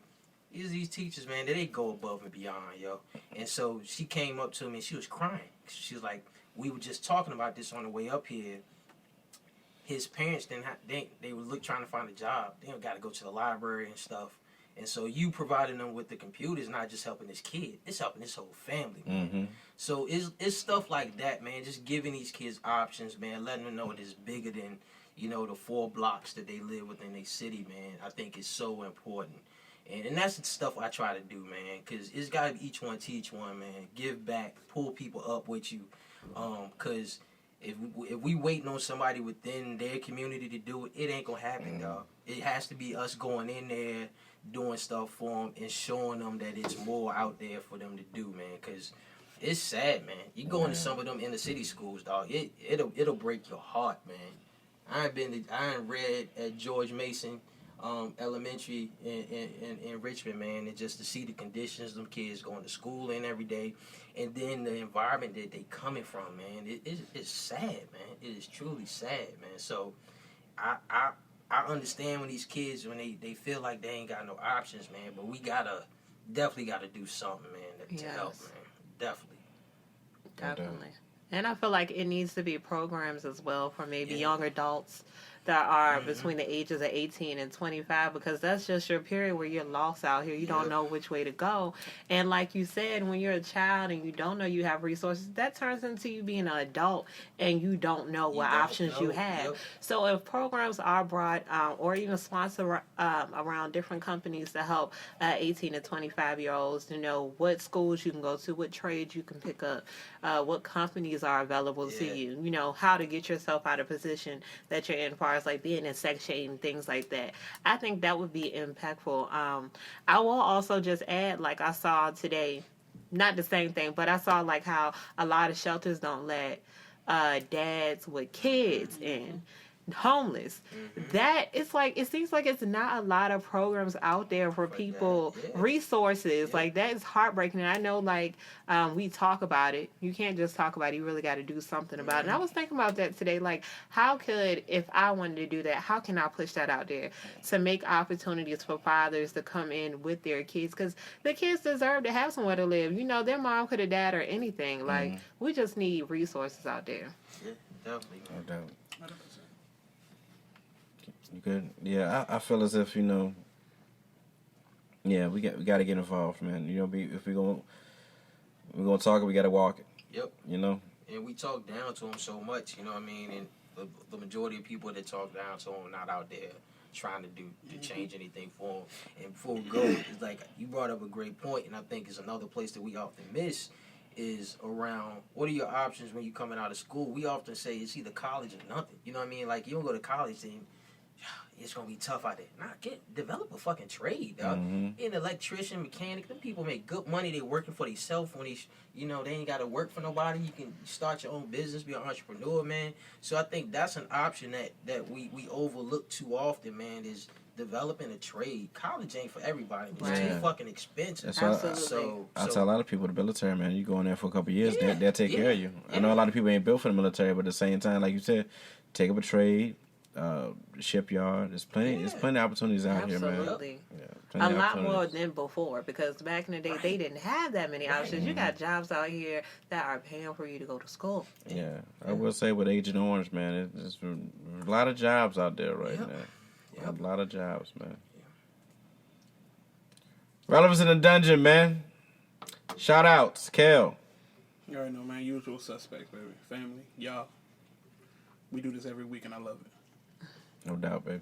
these teachers, man, they go above and beyond, yo. And so she came up to me and she was crying. She was like, we were just talking about this on the way up here. His parents they were trying to find a job. They got to go to the library and stuff. And so you providing them with the computers, not just helping this kid, it's helping this whole family, man. So it's stuff like that, man. Just giving these kids options, man. Letting them know it is bigger than, the 4 blocks that they live within their city, man. I think it's so important. And that's the stuff I try to do, man, because it's got to be each one teach one, man. Give back, pull people up with you, because if we waiting on somebody within their community to do it, it ain't going to happen, dog. It has to be us going in there, doing stuff for them, and showing them that it's more out there for them to do, man, because it's sad, man. You go into some of them inner city schools, dog, it'll break your heart, man. I ain't read at George Mason Elementary in Richmond, man, and just to see the conditions them kids going to school in every day, and then the environment that they coming from, man, it's sad, man. It is truly sad, man. So I understand when these kids, when they feel like they ain't got no options, man, but we definitely gotta do something, man, to help, man. Definitely. And I feel like it needs to be programs as well for maybe young adults that are between the ages of 18 and 25, because that's just your period where you're lost out here. You don't know which way to go. And like you said, when you're a child and you don't know you have resources, that turns into you being an adult and you don't know what options you have. So if programs are brought or even sponsored around different companies to help 18 to 25-year-olds to know what schools you can go to, what trades you can pick up, what companies are available to you, how to get yourself out of position that you're in, as like being in Section 8 and things like that. I think that would be impactful. I will also just add, like I saw today, not the same thing, but I saw like how a lot of shelters don't let dads with kids in. Homeless. That it's like, it seems like it's not a lot of programs out there for people, resources. Like that is heartbreaking. And I know like we talk about it. You can't just talk about it. You really got to do something about it. And I was thinking about that today. Like how could, if I wanted to do that, how can I push that out there to make opportunities for fathers to come in with their kids? Because the kids deserve to have somewhere to live. Their mom could have died or anything. Like we just need resources out there. Yeah, definitely. No doubt. You good? Yeah, I feel as if we got to get involved, man. If we're gonna talk it, we got to walk it. Yep. And we talk down to them so much, you know what I mean. And the majority of people that talk down to them not out there trying to change anything for them. And before we go, it's like you brought up a great point, and I think it's another place that we often miss is around what are your options when you're coming out of school. We often say it's either college or nothing. You know what I mean? Like you don't go to college, then it's gonna be tough out there. Develop a fucking trade, dog. An electrician, mechanic, them people make good money. They working for themselves when they ain't gotta work for nobody. You can start your own business, be an entrepreneur, man. So I think that's an option that we overlook too often, man, is developing a trade. College ain't for everybody. It's too fucking expensive. Absolutely. I tell a lot of people the military, man, you go in there for a couple of years, they'll take care of you. I know a lot of people ain't built for the military, but at the same time, like you said, take up a trade, shipyard. There's plenty of opportunities out here, man. Absolutely. Yeah, a lot more than before, because back in the day they didn't have that many options. You got jobs out here that are paying for you to go to school. Yeah, I will say with Agent Orange, man, there's a lot of jobs out there right now. A lot of jobs, man. Relevance in the dungeon, man. Shout outs, Kel. You already know, man. Usual suspects, baby. Family, y'all. We do this every week, and I love it. No doubt, baby.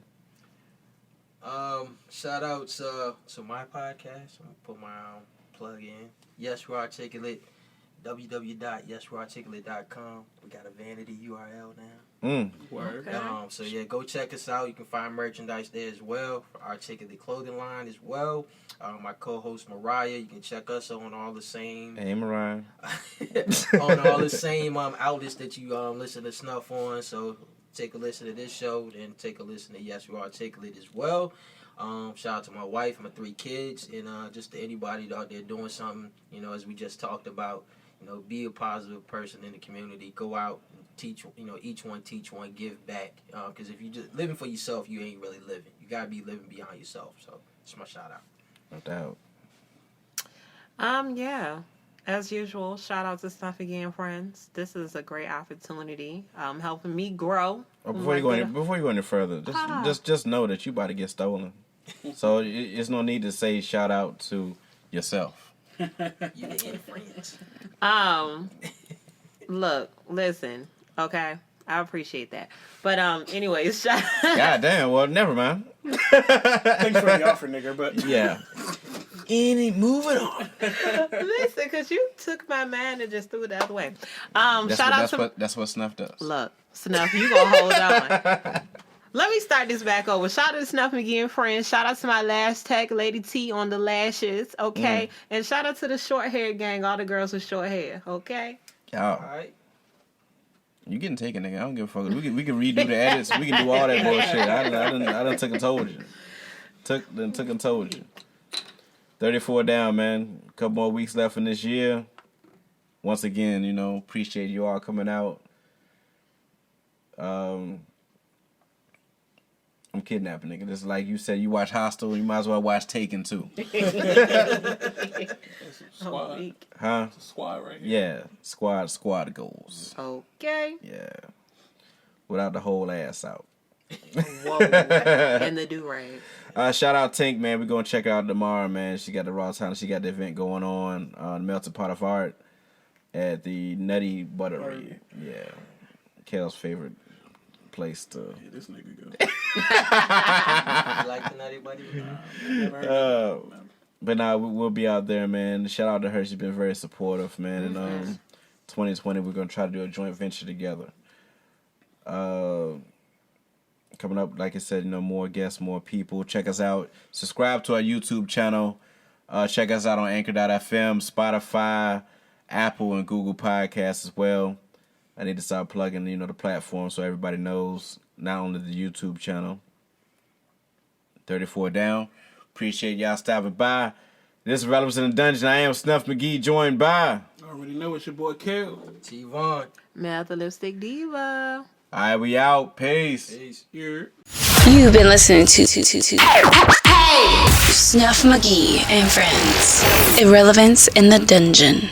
Shout outs to my podcast. I'm gonna put my plug in. Yes, we're articulate. www.yeswearticulate.com. We got a vanity URL now. Word. Okay. So yeah, go check us out. You can find merchandise there as well. For Articulate clothing line as well. My co-host Mariah, you can check us on all the same. Hey, Mariah. On all the same outlets that you listen to Snuff on. So take a listen to this show, then take a listen to Yes We Articulate as well. Shout out to my wife, my 3 kids, and just to anybody out there doing something. As we just talked about. Be a positive person in the community. Go out and teach, each one teach one, give back. Because if you just living for yourself, you ain't really living. You got to be living beyond yourself. So, it's my shout out. No doubt. Yeah. As usual, shout out to Snuff Magee and friends. This is a great opportunity, helping me grow. Before you go any further, just know that you about to get stolen. So, it's no need to say shout out to yourself. You the friends. Look, listen, okay? I appreciate that. But, anyways, God damn, well, never mind. Thanks for the offer, nigga, but... Yeah. Moving on. Listen, because you took my man and just threw it the other way. That's what Snuff does. Look, Snuff, you gonna hold on. Let me start this back over. Shout out to Snuff Magee and friends. Shout out to my lash tech, Lady T, on the lashes, okay? And shout out to the short hair gang, all the girls with short hair, okay? All right. You getting taken, nigga. I don't give a fuck. We can redo the edits. We can do all that bullshit. I done took and told you. Took and told you. 34 down, man. A couple more weeks left in this year. Once again, appreciate you all coming out. I'm kidnapping, nigga. This is like you said, you watch Hostel, you might as well watch Taken too. Squad. Huh? It's a squad right here. Yeah. Squad goals. Okay. Yeah. Without the whole ass out. Whoa. And the do-rag. Shout out Tink, man. We're going to check her out tomorrow, man. She got the Raw Time. She got the event going on, the Melted Pot of Art at the Nutty Buttery. Yeah. Kale's favorite place to... Yeah, this nigga go. You like the Nutty Buddy? Never heard of it. But nah, we'll be out there, man. Shout out to her. She's been very supportive, man. And 2020, we're going to try to do a joint venture together. Coming up, like I said, more guests, more people. Check us out. Subscribe to our YouTube channel. Check us out on Anchor.fm, Spotify, Apple, and Google Podcasts as well. I need to start plugging, the platform so everybody knows, not only the YouTube channel. 34 down. Appreciate y'all stopping by. This is Relevance in the Dungeon. I am Snuff Magee, joined by... I already know it's your boy Kel. T. Vaughan. MelTheLipstickDiva. All right, we out. Peace. Here. You've been listening to Snuff Magee and friends. Irrelevance in the dungeon.